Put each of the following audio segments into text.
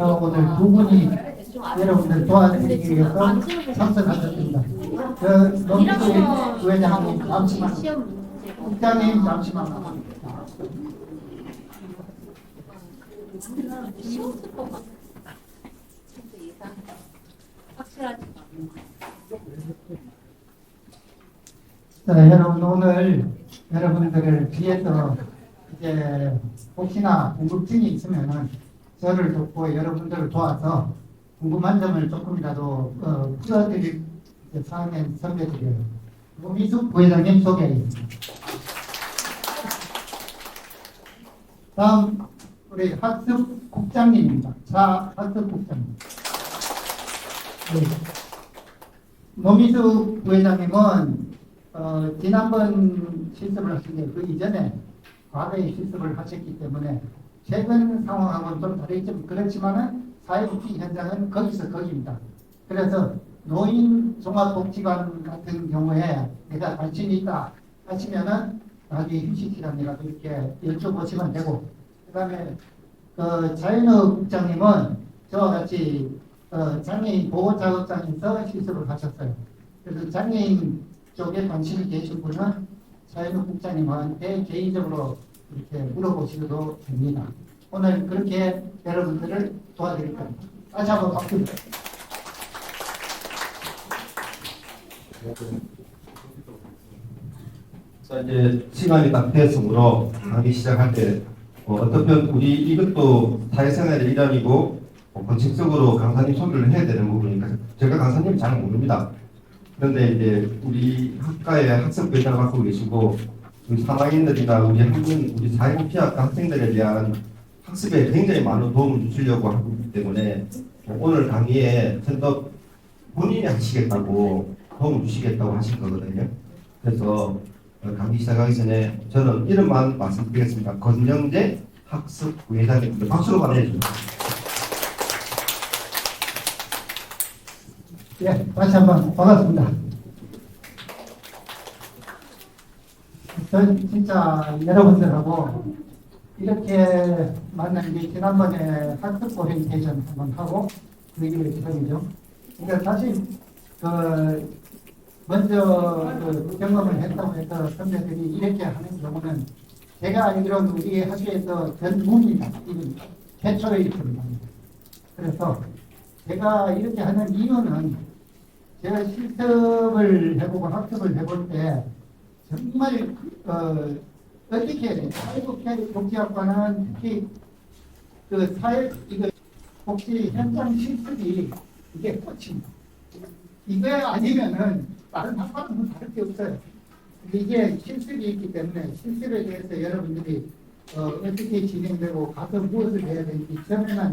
오늘 두 분이 여러분들 도와드리기 위해서 참석하셨습니다. 노미수 부회장님 잠시만, 국장님 잠시만. 자, 여러분 오늘 여러분들을 위해서 이제 혹시나 궁금증이 있으면은 저를 돕고 여러분들을 도와서 궁금한 점을 조금이라도 풀어드릴 사항에 선배드려요. 노미수 부회장님 소개하겠습니다. 다음 우리 학습국장님입니다. 자, 학습국장님. 네. 노미수 부회장님은 지난번 실습을 하신 게 그 이전에 과거에 실습을 하셨기 때문에 최근 상황하고는 좀 다르겠지만 그렇지만은 사회복지 현장은 거기서 거기입니다. 그래서 노인 종합복지관 같은 경우에 내가 관심이 있다 하시면은 나중에 휴식 시간이라도 이렇게 여쭤보시면 되고, 그 다음에 자연우 국장님은 저와 같이 장애인 보호자격장에서 실습을 하셨어요. 그래서 장애인 쪽에 관심이 계신 분은 자연우 국장님한테 개인적으로 이렇게 물어보셔도 됩니다. 오늘 그렇게 여러분들을 도와드릴 겁니다. 다시 한번 박수. 자, 이제 시간이 딱 됐으므로 강의 시작할 때 어떻든 우리 이것도 사회생활의 일환이고 공식적으로 강사님 소개를 해야 되는 부분이니까 제가 강사님 잘 모릅니다. 그런데 이제 우리 학과에 학습부회장을 맡고 계시고 우리 사망인들이나 우리 학생, 우리 사회복지학과 학생들에 대한 학습에 굉장히 많은 도움을 주시려고 하고 있기 때문에 오늘 강의에 전부 본인이 하시겠다고 도움을 주시겠다고 하실 거거든요. 그래서 강의 시작하기 전에 저는 이름만 말씀드리겠습니다. 권영재 학습부회장입니다. 박수로 환영해 주십시오. 예, 다시 한번 반갑습니다. 전 진짜 여러분들하고 이렇게 만난 게 지난번에 학습 오리엔테이션 한번 하고 그 얘기를 처음이죠. 그러니까 사실 먼저 경험을 했다고 해서 선배들이 이렇게 하는 경우는 제가 알기로는 우리 학교에서 전문이다. 이건 최초의 일입니다. 그래서 제가 이렇게 하는 이유는 제가 실습을 해보고 학습을 해볼 때 정말 어떻게 해야 돼요? 사회복지학과는 특히 복지 현장 실습이 이게 꽃입니다. 이거 아니면은 다른 학과는 다를 게 없어요. 이게 실습이 있기 때문에 실습에 대해서 여러분들이 어떻게 진행되고 가서 무엇을 해야 되는지 처음에는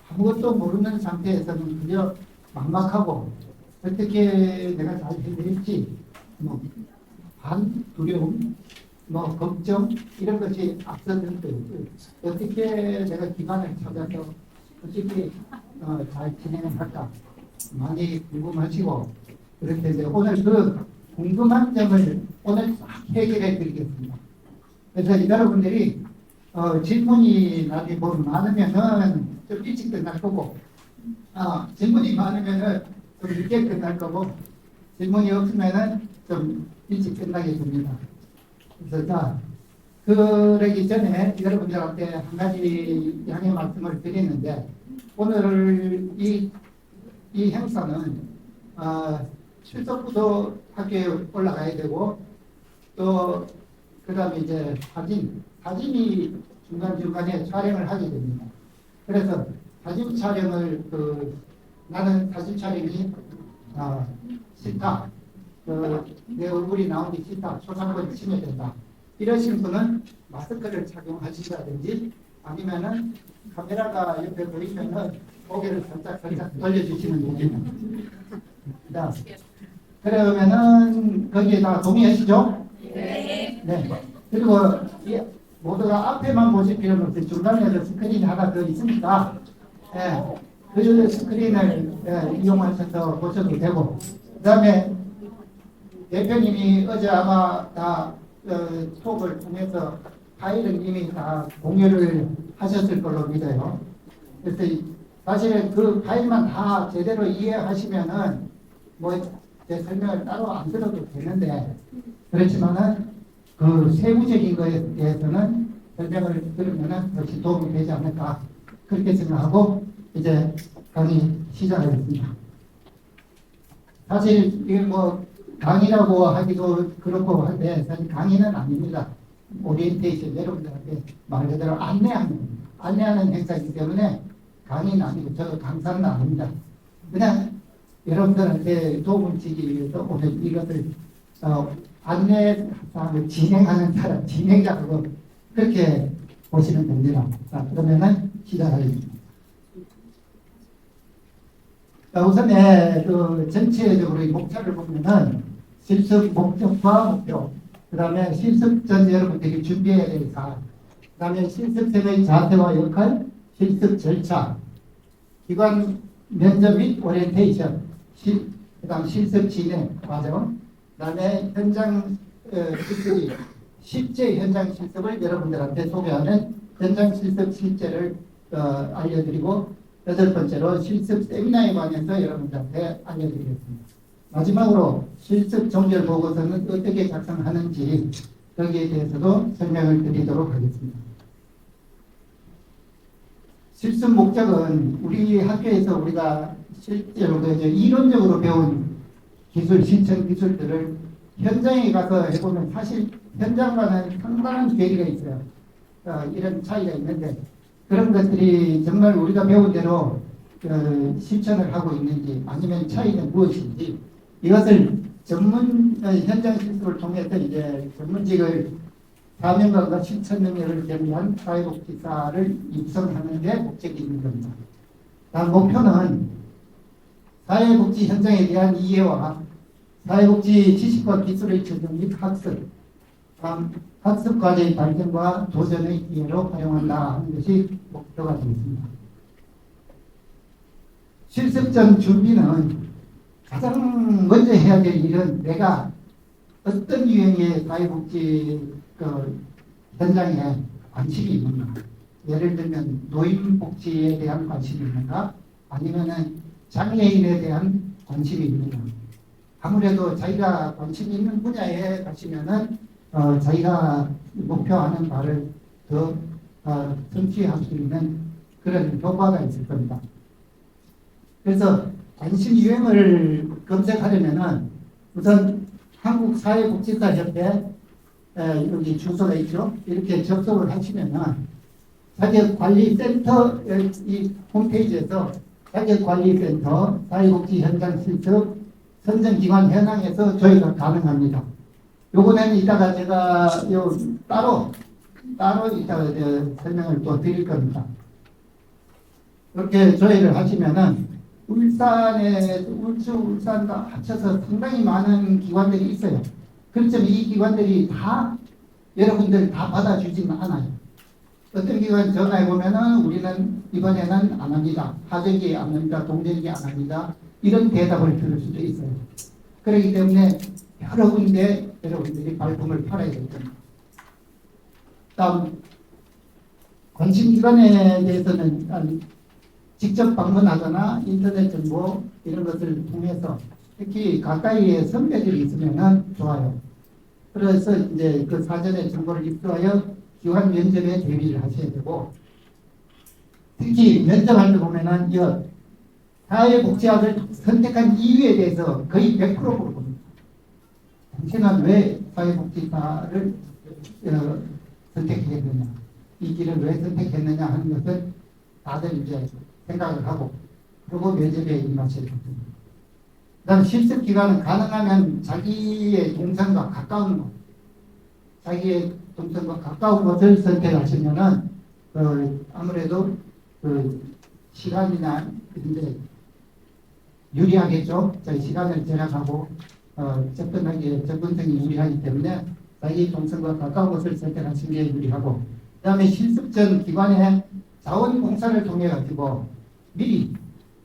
아무것도 모르는 상태에서는 그저 막막하고 어떻게 내가 잘 해드릴지 반 두려움, 걱정 이런 것이 앞서는 거예요. 어떻게 내가 기관을 찾아서 어떻게 잘 진행을 할까 많이 궁금하시고 그렇게 이제 오늘 그 궁금한 점을 오늘 싹 해결해 드리겠습니다. 그래서 여러분들이 질문이 나중에 많으면은 좀 일찍 끝날 거고 질문이 많으면은 좀 늦게 끝날 거고 질문이 없으면은 좀 일찍 끝나게 됩니다. 그래서 자, 그러기 전에 여러분들한테 한 가지 양해 말씀을 드리는데 오늘 이 행사는 출석부도 학교에 올라가야 되고 또 그다음에 이제 사진이 중간중간에 촬영을 하게 됩니다. 그래서 사진 촬영을 나는 사진 촬영이 싫다. 내 얼굴이 나오기 싫다. 초상권 치면 된다. 이러신 분은 마스크를 착용하시라든지 아니면은 카메라가 옆에 보이면은 고개를 살짝 돌려주시면 됩니다. 자, 그러면은 거기에다가 동의하시죠? 네. 그리고 모두가 앞에만 보실 필요는 없어요. 중간에 스크린이 하나 더 있으니까 그 스크린을 이용하셔서 보셔도 되고, 그 다음에 대표님이 어제 아마 다 톡을 통해서 파일을 이미 다 공유를 하셨을 걸로 믿어요. 그래서 사실은 그 파일만 다 제대로 이해하시면은 뭐 제 설명을 따로 안 들어도 되는데 그렇지만은 그 세부적인 거에 대해서는 설명을 들으면은 역시 도움이 되지 않을까 그렇게 생각하고 이제 강의 시작하겠습니다. 사실 이게 뭐 강의라고 하기도 그렇고 한데 사실 강의는 아닙니다. 오리엔테이션 여러분들한테 말 그대로 안내하는 행사이기 때문에 강의는 아니고 저도 강사는 아닙니다. 그냥 여러분들한테 도움을 주기 위해서 오늘 이것을 안내 사항을 진행하는 사람, 진행자로 그렇게 보시면 됩니다. 자, 그러면은 시작하겠습니다. 자, 우선에 그 전체적으로 이 목차를 보면은 실습 목적과 목표, 그 다음에 실습 전 여러분들이 준비해야 될 사항, 그 다음에 실습생의 자세와 역할, 실습 절차, 기관 면접 및 오리엔테이션, 그 다음 실습 진행 과정, 그 다음에 현장 실습이 실제 현장 실습을 여러분들한테 소개하는 현장 실습 실제를 알려드리고 여덟 번째로 실습 세미나에 관해서 여러분들한테 알려드리겠습니다. 마지막으로 실습 종결 보고서는 어떻게 작성하는지 여기에 대해서도 설명을 드리도록 하겠습니다. 실습 목적은 우리 학교에서 우리가 실제로 이론적으로 배운 기술, 실천 기술들을 현장에 가서 해보면 사실 현장과는 상당한 괴리가 있어요. 이런 차이가 있는데 그런 것들이 정말 우리가 배운 대로 실천을 하고 있는지 아니면 차이는 무엇인지 이것을 전문 현장 실습을 통해서 이제 전문직을 사명감과 실천 능력을 겸비한 사회복지사를 육성하는 게 목적이 있는 겁니다. 다음 목표는 사회복지 현장에 대한 이해와 사회복지 지식과 기술의 적용 및 학습, 다음 학습 과제의 발전과 도전의 기회로 활용한다 하는 것이 목표가 되겠습니다. 실습 전 준비는 가장 먼저 해야 될 일은 내가 어떤 유형의 사회복지 현장에 관심이 있는가. 예를 들면 노인복지에 대한 관심이 있는가 아니면은 장애인에 대한 관심이 있는가. 아무래도 자기가 관심 있는 분야에 가시면은 자기가 목표하는 바를 더 성취할 수 있는 그런 효과가 있을 겁니다. 그래서 관심 유형을 검색하려면은 우선 한국사회복지사협회 여기 주소가 있죠. 이렇게 접속을 하시면은 자격관리센터 이 홈페이지에서 자격관리센터 사회복지 현장 실습 선정기관 현황에서 조회가 가능합니다. 요거는 이따가 제가 따로 이따가 설명을 또 드릴 겁니다. 이렇게 조회를 하시면은 울산과 합쳐서 상당히 많은 기관들이 있어요. 그렇지만 이 기관들이 다 여러분들 다 받아주지는 않아요. 어떤 기관 전화해 보면은 우리는 이번에는 안 합니다. 하정기 안 합니다. 동정기 안 합니다. 이런 대답을 들을 수도 있어요. 그렇기 때문에 여러 군데 여러분들이 발품을 팔아야 될 겁니다. 다음 관심 기관에 대해서는 직접 방문하거나 인터넷 정보 이런 것을 통해서 특히 가까이에 선배들이 있으면 좋아요. 그래서 이제 그 사전에 정보를 입수하여 기관 면접에 대비를 하셔야 되고 특히 면접할 때 보면은 이 사회복지학을 선택한 이유에 대해서 거의 100% 물어봅니다. 당신은 왜 사회복지사를 선택했느냐, 이 길을 왜 선택했느냐 하는 것을 다들 이제 생각을 하고 그리고 면접에 임하셔야 됩니다. 그다음 실습 기간은 가능하면 자기의 동선과 가까운 곳, 자기의 동선과 가까운 곳을 선택하시면은 아무래도 시간이나 이제 유리하겠죠. 저희 시간을 절약하고 접근성이 유리하기 때문에 자기 동선과 가까운 곳을 선택하시는 게 유리하고 그다음에 실습 전 기관의 자원봉사를 통해 가지고 미리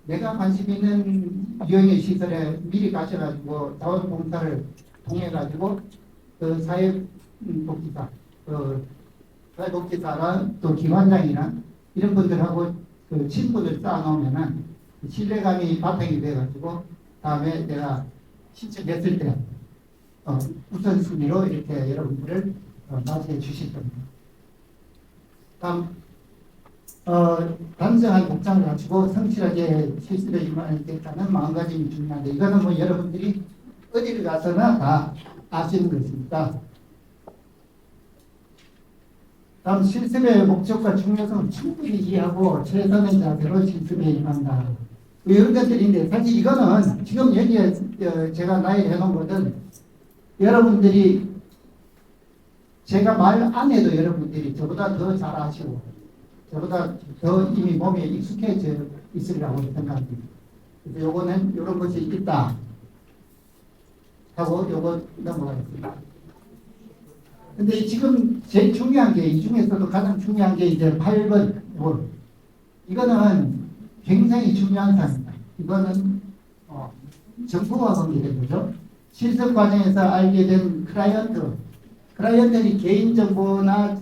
내가 관심 있는 유형의 시설에 미리 가셔가지고 자원봉사를 통해 가지고 그 사회복지사나 또 기관장이나 이런 분들하고 그 친구들 쌓아놓으면은 신뢰감이 바탕이 돼가지고 다음에 내가 신청했을 때 우선순위로 이렇게 여러분들을 맞이해 주실 겁니다. 다음 단정한 복장을 갖추고 성실하게 실습에 임하겠다는 마음가짐이 중요한데 이거는 뭐 여러분들이 어디를 가서나 다 아시는 것입니다. 다음 실습의 목적과 중요성을 충분히 이해하고 최선의 자세로 실습에 임한다. 이런 것들인데 사실 이거는 지금 여기에 제가 나열해 놓은 것은 여러분들이 제가 말 안 해도 여러분들이 저보다 더 잘 아시고 저보다 더 이미 몸에 익숙해져 있으리라고 생각합니다. 그래서 요거는 이런 것이 있다 하고 요거 넘어가겠습니다. 근데 지금 제일 중요한 게 이 중에서도 가장 중요한 게 이제 8번 이거는 굉장히 중요한 사항입니다. 이거는 정보와 관계된 거죠. 실습 과정에서 알게 된 클라이언트들이 개인정보나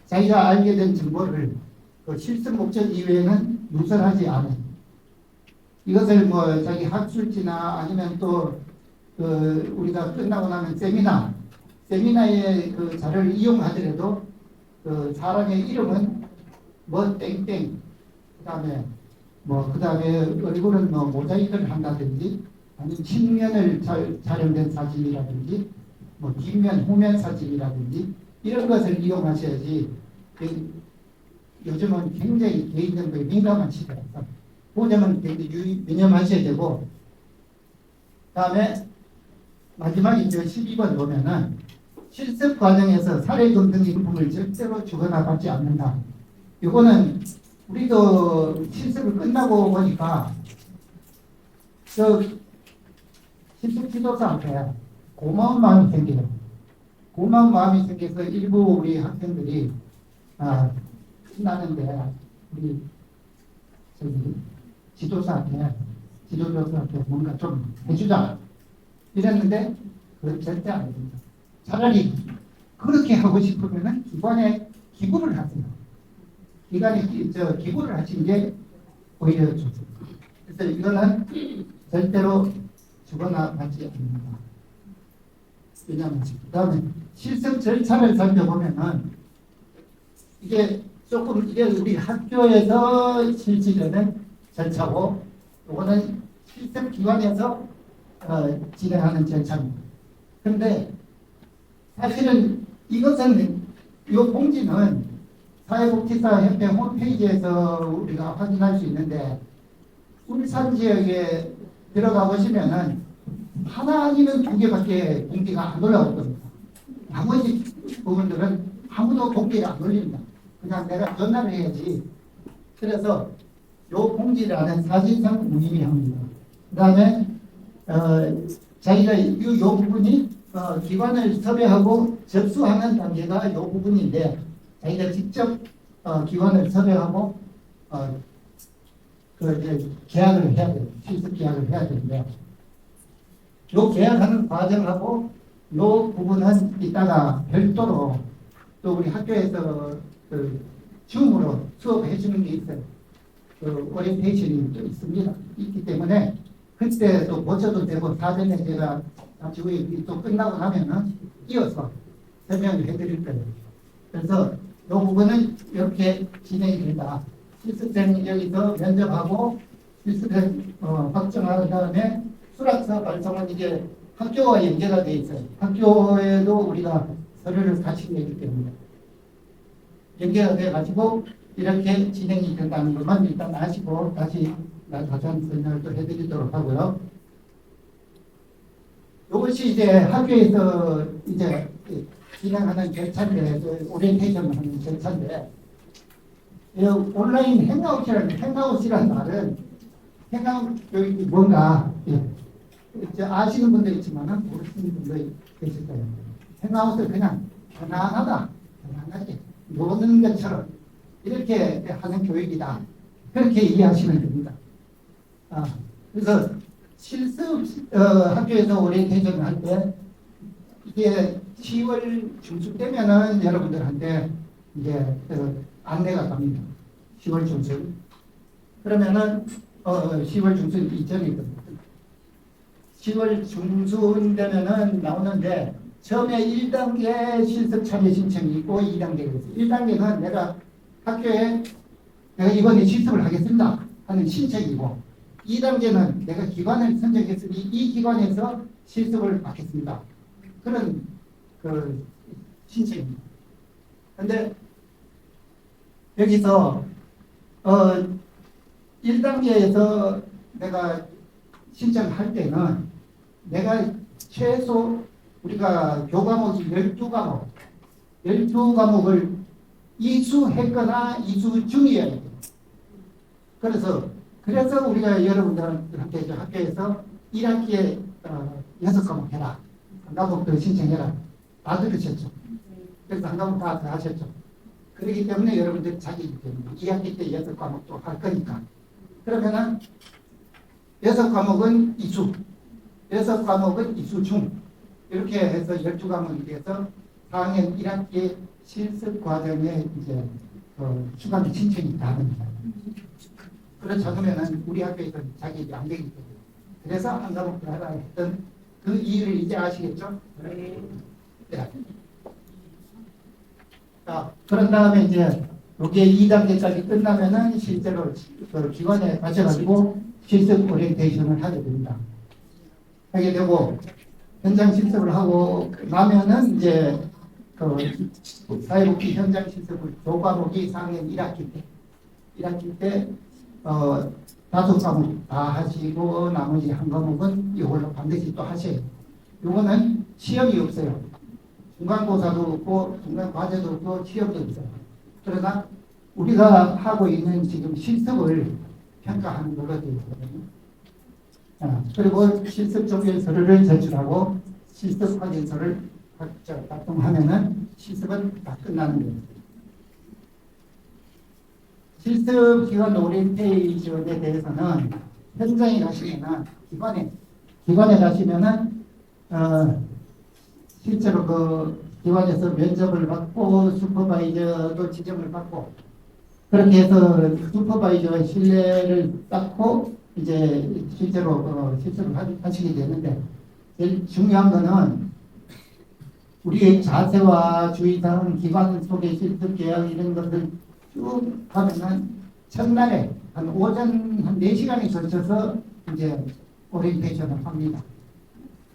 자기가 알게 된 정보를 그 실습 목적 이외에는 누설하지 않아요. 이것을 뭐 자기 학술지나 아니면 또 그 우리가 끝나고 나면 세미나의 그 자료를 이용하더라도 그 사람의 이름은 뭐 땡땡 그다음에 얼굴은 뭐 모자이크를 한다든지 아니면 측면을 촬영된 사진이라든지 뭐 뒷면 후면 사진이라든지 이런 것을 이용하셔야지. 요즘은 굉장히 개인정보에 민감한 시대라서 그 점은 굉장히 유념하셔야 되고, 다음에 마지막에 12번 보면은 실습 과정에서 사례금 등 인품을 절대로 주거나 받지 않는다. 이거는 우리도 실습을 끝나고 보니까 저 실습 지도사한테 고마운 마음이 생겨요. 고마운 마음이 생겨서 일부 우리 학생들이 끝나는데 우리 지도자한테 뭔가 좀 해주자 이랬는데 그건 절대 안 됩니다. 차라리 그렇게 하고 싶으면은 기관에 기부를 하세요. 기관에 기부를 하시는 게 오히려 좋습니다. 그래서 이거는 절대로 주거나 받지 않는다. 왜냐하면 그다음에 실습 절차를 살펴보면은 이게 우리 학교에서 실시되는 절차고, 이거는 실습 기관에서 진행하는 절차입니다. 그런데 사실은 이것은 이 공지는 사회복지사협회 홈페이지에서 우리가 확인할 수 있는데 울산 지역에 들어가 보시면은 하나 아니면 2개밖에 공지가 안 올라올 겁니다. 나머지 부분들은 아무도 공지가 안 올립니다. 그냥 내가 전화를 해야지. 그래서 요 공지라는 사실상 무의미합니다. 그 다음에 자기가 요 부분이 기관을 섭외하고 접수하는 단계가 요 부분인데 자기가 직접 기관을 섭외하고 계약을 해야 돼요. 실습 계약을 해야 되는데 요 계약하는 과정하고 요 부분은 이따가 별도로 또 우리 학교에서 줌으로 수업해 주는 게 있어요. 오리엔테이션이 또 있습니다. 있기 때문에 그때 또 보셔도 되고, 사전에 제가 잠시 후에 또 끝나고 나면은 이어서 설명을 해드릴 거예요. 그래서 이 부분은 이렇게 진행이 된다. 실습생 여기서 면접하고 실습생 확정한 다음에 수락서 발송은 이게 학교와 연계가 되어 있어요. 학교에도 우리가 서류를 같이 내기 때문에 연계가 돼가지고 이렇게 진행이 된다는 것만 일단 아시고 다시 자세한 설명을 또 해드리도록 하고요. 이것이 이제 학교에서 이제 진행하는 절차인데, 오리엔테이션 하는 절차인데, 온라인 행아웃이라는 말은 행아웃이 뭔가 아시는 분도 있지만은 모르시는 분도 계실 거예요. 행아웃을 그냥 편안하게 노는 것처럼 이렇게 하는 교육이다. 그렇게 이해하시면 됩니다. 그래서 실습 학교에서 오리엔테이션을 할 때 이게 10월 중순 되면은 여러분들한테 이제 안내가 갑니다. 10월 중순. 그러면은 10월 중순 이전이거든요. 10월 중순 되면은 나오는데 처음에 1단계 실습 참여 신청이 있고 2단계가 있어요. 1단계는 내가 학교에 내가 이번에 실습을 하겠습니다 하는 신청이고 2단계는 내가 기관을 선정했으니 이 기관에서 실습을 받겠습니다. 그런 그 신청입니다. 근데 여기서 1단계에서 내가 신청할 때는 내가 최소 우리가 교과목이 12과목 12과목을 이수했거나 이수 중이어야 돼요. 그래서 우리가 여러분들한테 이제 학교에서 1학기에 6과목 해라. 한 과목 신청해라. 다 들으셨죠? 그래서 한 과목 다 하셨죠? 그렇기 때문에 여러분들 자기 2학기 때 6과목도 할 거니까. 그러면은 6과목은 이수, 6과목은 이수 중. 이렇게 해서 12과목이 돼서 4학년 1학기 실습 과정에 이제 추가 신청이 가능합니다. 그렇지 않으면은 우리 학교에서는 자기 안 되기 때문에. 그래서 한 과목 더 하라 했던 그 이유를 이제 아시겠죠? 네. 자, 그런 다음에 이제 여기에 2단계까지 끝나면은 실제로 그 기관에 가셔가지고 실습 오리엔테이션을 하게 됩니다. 하게 되고 현장 실습을 하고 나면은 이제 그 사회복지 현장 실습을 교과목이 4학년 1학기 때 5과목 다 하시고 나머지 한 과목은 이걸로 반드시 또 하셔야 돼요. 이거는 시험이 없어요. 중간고사도 없고 중간과제도 없고 시험도 없어요. 그러나 우리가 하고 있는 지금 실습을 평가하는 걸로 되어 있거든요. 그리고 실습 종결서류를 제출하고 실습 확인서를 작성하면은 실습은 다 끝나는 거예요. 실습 기관 오리엔테이션에 대해서는 현장에 가시면은 기관에 가시면은 실제로 그 기관에서 면접을 받고 슈퍼바이저도 지정을 받고 그렇게 해서 슈퍼바이저의 신뢰를 쌓고 이제 실제로 실습을 하시게 되는데 제일 중요한 거는 우리의 자세와 주의사항, 기관 속의 실습 계약 이런 것들 쭉 하면은 첫날에 한 오전 한 4시간에 걸쳐서 이제 오리엔테이션을 합니다.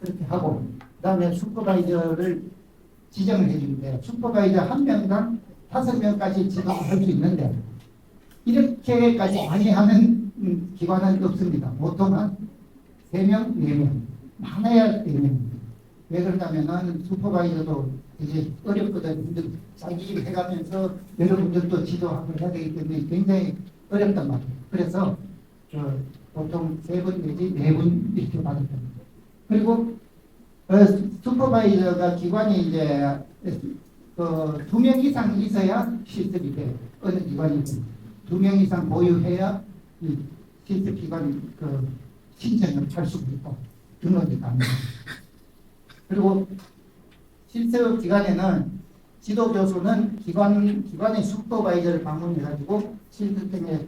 그렇게 하고 그다음에 슈퍼바이저를 지정을 해주는데 슈퍼바이저 한 명당 5명까지 지정을 할 수 있는데 이렇게까지 많이 하는 기관은 없습니다. 보통은 3명, 4명, 많아야 4명. 왜 그러냐면은 슈퍼바이저도 이제 어렵거든. 자기 일 해가면서 여러분들도 지도하고 해야 되기 때문에 굉장히 어렵단 말이에요. 그래서 보통 3분 내지 4분 이렇게 받을 겁니다. 그리고 슈퍼바이저가 기관이 이제 2명 이상 있어야 실습이 돼요. 어느 기관이든 2명 이상 보유해야 이 실습 기관 신청을 할 수 있고 등록이 가능합니다. 그리고 실습 기간에는 지도 교수는 기관의 슈퍼바이저를 방문해가지고 실습 등에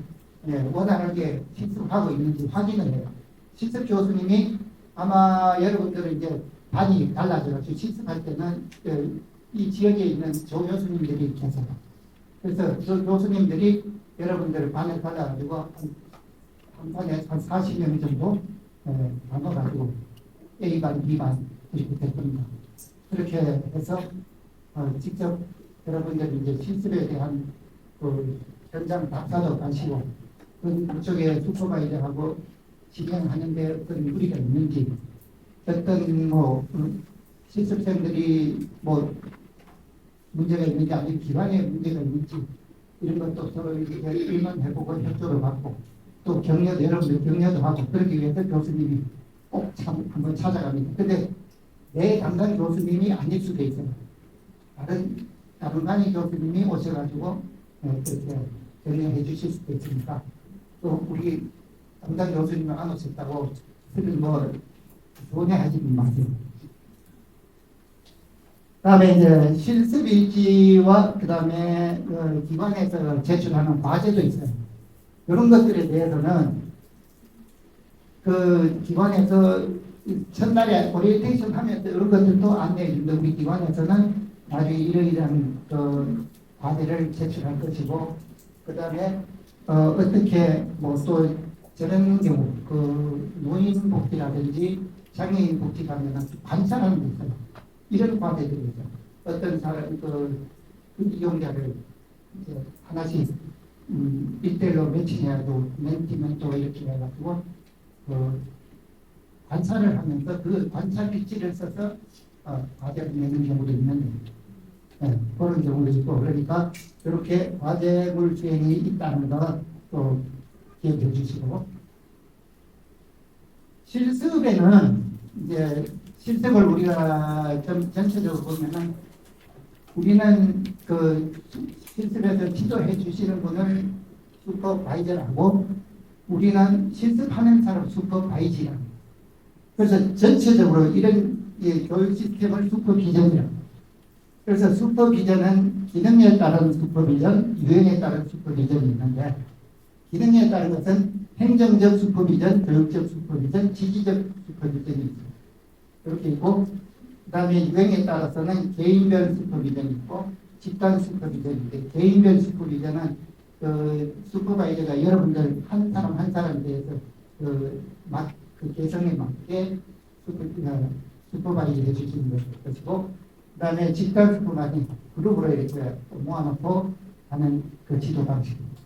원활하게 실습하고 있는지 확인을 해요. 실습 교수님이 아마 여러분들은 이제 반이 달라져요. 실습할 때는 이 지역에 있는 조 교수님들이 계세요. 그래서 그 교수님들이 여러분들을 반에 달라가지고 한 반에 한 40명 정도 나눠가지고 A반, B반 이렇게 될 겁니다. 그렇게 해서 직접 여러분들이 이제 실습에 대한 그 현장 답사도 가시고 그쪽에 슈퍼바이저하고 진행하는데 어떤 무리가 있는지 어떤 실습생들이 문제가 있는지 아니면 기관에 문제가 있는지 이런 것도 서로 이렇게 의논해보고 협조를 받고 또 여러분들 격려도 하고 그러기 위해서 교수님이 꼭 한번 찾아갑니다. 근데 내 담당 교수님이 아닐 수도 있어요. 다른 반의 교수님이 오셔가지고 그렇게 격려해 주실 수도 있으니까 또 우리 담당 교수님이 안 오셨다고 손해하지 마세요. 그다음에 이제 실습 일지와 그다음에 그 기관에서 제출하는 과제도 있어요. 이런 것들에 대해서는 그 기관에서 첫날에 오리엔테이션 하면서 이런 것들도 안내해 주는데 우리 기관에서는 나중에 이러이러한 그 과제를 제출할 것이고 그다음에 어떻게 뭐 또 저런 경우 그 노인 복지라든지 장애인 복지 가면은 관찰하는 게 있어요. 이런 과제들이죠. 어떤 사람 그 이용자를 이제 하나씩 1대1로 매칭해야 하고 멘티멘토 이렇게 해가지고 관찰을 하면서 그 관찰 필지를 써서 과제를 내는 경우도 있는데 네, 그런 경우도 있고 그러니까 이렇게 과제물 수행이 있다는 거또 기억해 주시고 실습에는 이제 실습을 우리가 좀 전체적으로 보면은 우리는 그 실습에서 지도해 주시는 분을 슈퍼바이저라고 우리는 실습하는 사람 슈퍼바이저라고 그래서 전체적으로 이런 교육 시스템을 슈퍼비전이라고 그래서 슈퍼비전은 기능에 따른 슈퍼비전, 유형에 따른 슈퍼비전이 있는데 기능에 따른 것은 행정적 슈퍼비전, 교육적 슈퍼비전, 지지적 슈퍼비전이 있어요. 이렇게 있고 그 다음에 유형에 따라서는 개인별 슈퍼비전이 있고 집단 슈퍼비전인데 개인별 슈퍼비전은 그 슈퍼바이저가 여러분들 한 사람 한 사람에 대해서 그 개성에 맞게 슈퍼바이저 해주시는 것이고 그 다음에 집단 슈퍼바이저 그룹으로 이렇게 모아놓고 하는 그 지도 방식입니다.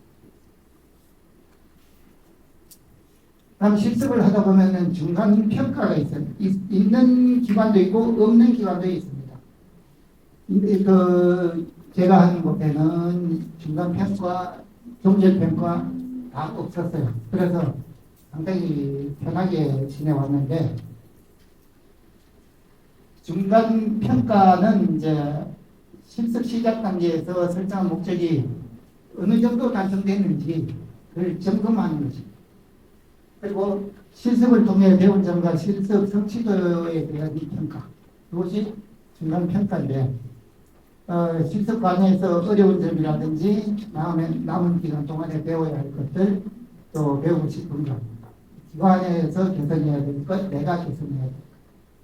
다음 실습을 하다 보면은 중간 평가가 있어요. 있는 기관도 있고 없는 기관도 있습니다. 제가 하는 곳에는 중간 평가, 종결 평가 다 없었어요. 그래서 상당히 편하게 지내왔는데 중간 평가는 이제 실습 시작 단계에서 설정한 목적이 어느 정도 달성됐는지 그걸 점검하는 것입니다. 그리고 실습을 통해 배운 점과 실습 성취도에 대한 평가 이것이 중간 평가인데 실습 과정에서 어려운 점이라든지 남은 기간 동안에 배워야 할 것들 또 배우고 싶은 것 기관에서 개선해야 될 것 내가 개선해야 될 것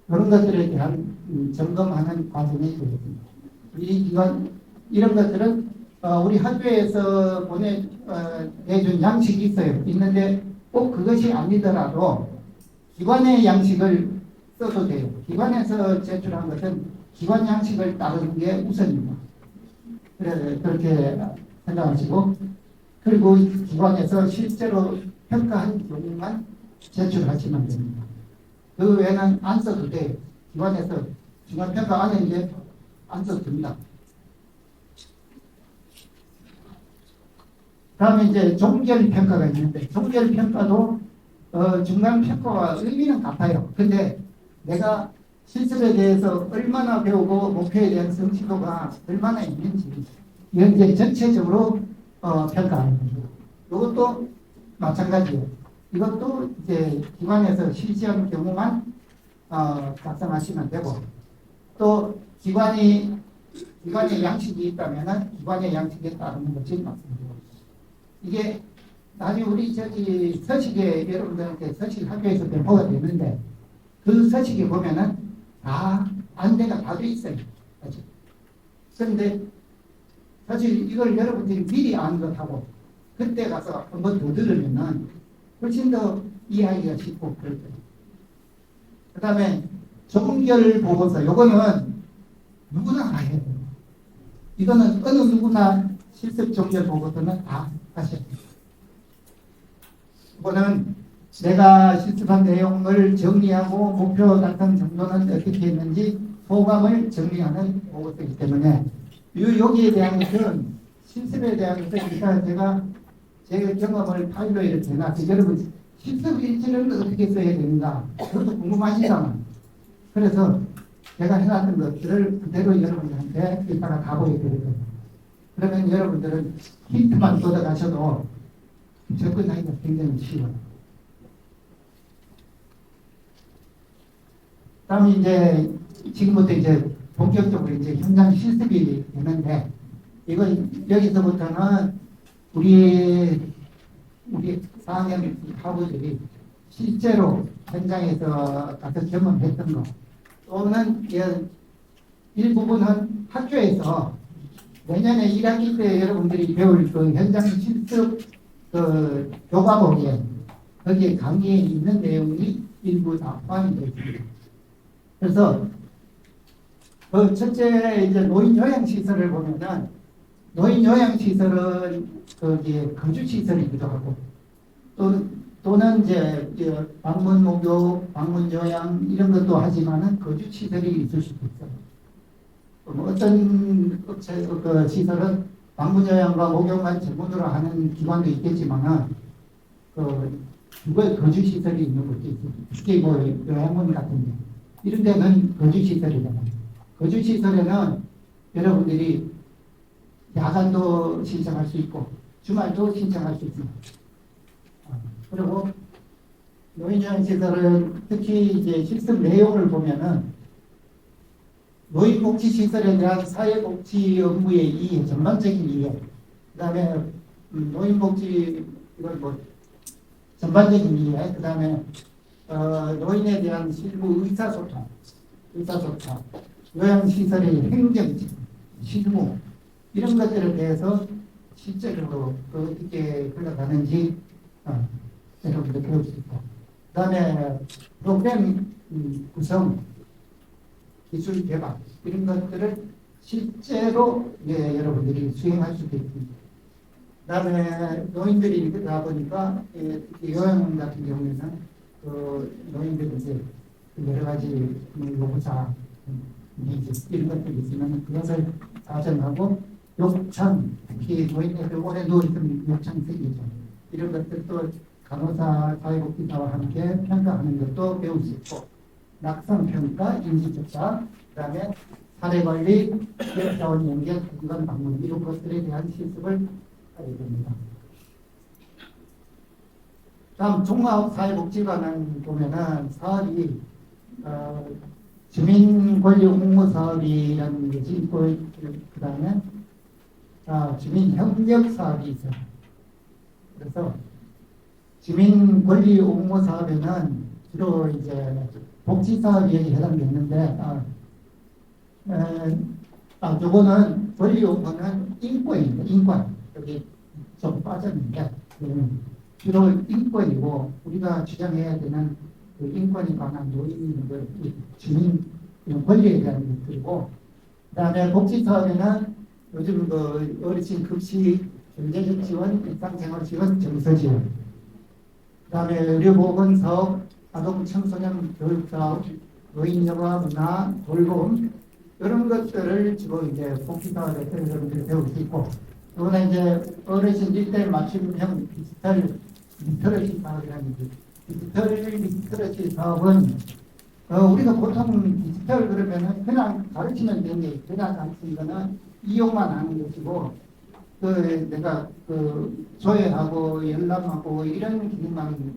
그런 것들에 대한 점검하는 과정이 되겠습니다. 이 기관 이런 것들은 우리 학교에서 내준 양식이 있어요. 있는데 꼭 그것이 아니더라도 기관의 양식을 써도 돼요. 기관에서 제출한 것은 기관 양식을 따르는 게 우선입니다. 그렇게 생각하시고 그리고 기관에서 실제로 평가한 경우만 제출하시면 됩니다. 그 외에는 안 써도 돼요. 기관에서 중간평가 안에 이제 안 써도 됩니다. 다음에 이제 종결평가가 있는데 종결평가도 중간평가와 의미는 같아요. 근데 내가 실습에 대해서 얼마나 배우고 목표에 대한 성취도가 얼마나 있는지 이건 이제 전체적으로 평가하는 겁니다. 이것도 마찬가지예요. 이것도 이제 기관에서 실시하는 경우만 작성하시면 되고 또 기관의 양식이 있다면은 기관의 양식에 따르는 것이 맞습니다. 이게 나중에 우리 서식에 여러분들한테 서식 학교에서 배포가 되는데 그 서식에 보면은 다 안내가 다 돼 있어요. 그런데 사실 이걸 여러분들이 미리 아는 것하고 그때 가서 한번 더 들으면은 훨씬 더 이해하기가 쉽고 그럴 거예요. 그 다음에 종결 보고서 요거는 누구나 다 해야 돼요. 이거는 어느 누구나 실습 종결 보고서는 다 하셔야 돼요. 이거는 내가 실습한 내용을 정리하고 목표 달성 정도는 어떻게 했는지 소감을 정리하는 보고서이기 때문에 여기에 대한 것은 실습에 대한 것은 일단 제가 제 경험을 파일로 이렇게 해놨어요. 여러분 실습 일지를 어떻게 써야 되는가 그것도 궁금하시잖아요. 그래서 제가 해놨던 것들을 그대로 여러분들한테 이따가 다 보여드릴 거예요. 그러면 여러분들은 힌트만 쏟아가셔도 접근하기가 굉장히 쉬워요. 다음에 이제 지금부터 이제 본격적으로 이제 현장 실습이 되는데, 이건 여기서부터는 우리 4학년 학우들이 실제로 현장에서 가서 경험했던 거, 또는 일부분은 학교에서 내년에 1학기 때 여러분들이 배울 그 현장 실습 그 교과목에 거기에 강의에 있는 내용이 일부 다 포함이 되어 있습니다. 그래서 그 첫째 이제 노인 요양 시설을 보면은 노인 요양 시설은 거기에 거주 시설이기도 하고 또는 이제 방문 목욕, 방문 요양 이런 것도 하지만은 거주 시설이 있을 수도 있어요. 어떤 그 시설은 방문 요양과 목욕만 전문으로 하는 기관도 있겠지만은 그걸 거주 시설이 있는 것도 있고, 특히 뭐 요양원 같은데 이런 데는 거주 시설이잖아요. 거주 시설에는 여러분들이 야간도 신청할 수 있고 주말도 신청할 수 있습니다. 그리고 노인요양시설은 특히 이제 실습 내용을 보면은 노인복지시설에 대한 사회복지 업무의 이해, 전반적인 이해, 그 다음에 노인복지 이걸 뭐 전반적인 이해, 그 다음에 노인에 대한 실무 의사소통, 요양시설의 행정직, 실무 이런 것들에 대해서 실제로 어떻게 흘러가는지 여러분들 배울 수 있고, 그 다음에 프로그램 구성, 기술 개발 이런 것들을 실제로 여러분들이 수행할 수도 있습니다. 그 다음에 노인들이 이렇게 다 보니까 특히 요양원 같은 경우에는 노인들이 이제 여러 가지 요구사 이런 것들이 있으면 그것을 사정하고 욕창, 특히 노인들 오래 누워있으면 욕창 생기죠. 이런 것들도 간호사, 사회복지사와 함께 평가하는 것도 배울 수 있고, 낙선평가, 인지조사, 그 다음에 사례관리, 기업자원 연계, 공간 방문 이런 것들에 대한 실습을 하게 됩니다. 다음 종합사회복지관은 보면은 사업이 주민권리옹무사업이라는 것이 있고, 그 다음에 주민협력사업이 있어요. 그래서 주민권리옹무사업에는 주로 이제 복지사업에 해당되는데, 요거는 권리옹무는 인권입니다. 인권. 여기 좀 빠졌는데, 주로 인권이고, 우리가 주장해야 되는 그 인권에 관한 노인, 주민 권리에 대한 것들이고, 그 다음에 복지사업에는 요즘 그 어르신 급식, 경제적 지원, 일상생활 지원, 정서 지원, 그 다음에 의료보건사업, 아동 청소년 교육사업, 노인여가 문화, 돌봄 이런 것들을 주로 이제 복지사업에서 여러분들이 배울 수 있고, 또는 이제 어르신 일대일 맞춤형 디지털 리터러시 사업이라는 게, 디지털 리터러시 사업은 우리가 보통 디지털 그러면은 그냥 가르치면 되는 게, 그냥 가르치는 거는 이용만 하는 것이고, 내가 조회하고 열람하고 이런 기능만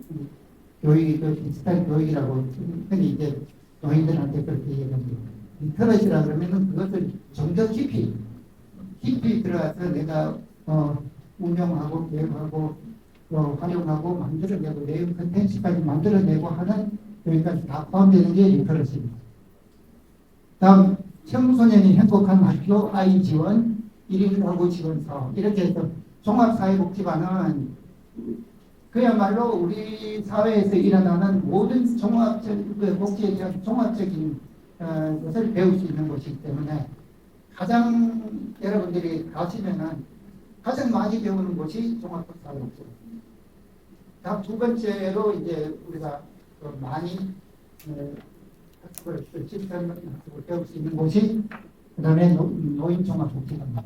교육이 디지털 교육이라고 흔히 이제 노인들한테 그렇게 얘기합니다. 리터러시라 그러면은 그것을 좀 더 깊이 들어가서 내가 운영하고 계획하고 활용하고 만들어내고 내용 컨텐츠까지 만들어내고 하는 여기까지 다 포함되는 게 리터러시입니다. 다음 청소년이 행복한 학교 아이 지원 1인 가구 지원 사업 이렇게 해서 종합사회복지관은 그야말로 우리 사회에서 일어나는 모든 복지에 대한 종합적인 것을 배울 수 있는 곳이기 때문에 가장 여러분들이 가시면은 가장 많이 배우는 곳이 종합사회복지관. 다음 두 번째로 이제 우리가 많이 학습을 배울 수 있는 곳이 그 다음에 노인종합복지관입니다.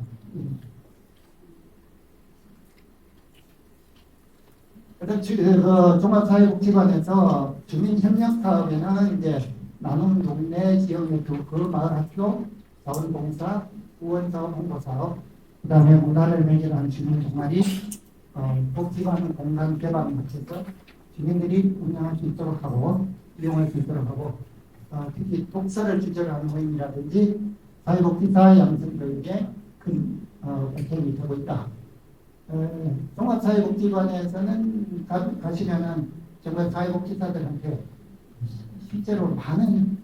그래서 종합사회복지관에서 주민협력사업에는 이제 나눔 동네 지역의 그 마을 학교, 자원봉사, 후원사업, 홍보사업, 그 다음에 문화를 매개하는 주민 동아리, 복지관 공간 개발을 마쳐서 주민들이 운영할 수 있도록 하고 이용할 수 있도록 하고, 특히 독서를 주제로 하는 모임이라든지 사회복지사 양성교육에 큰 보탬이 되고 있다. 종합사회복지관에서는 가시면은 정말 사회복지사들한테 실제로 많은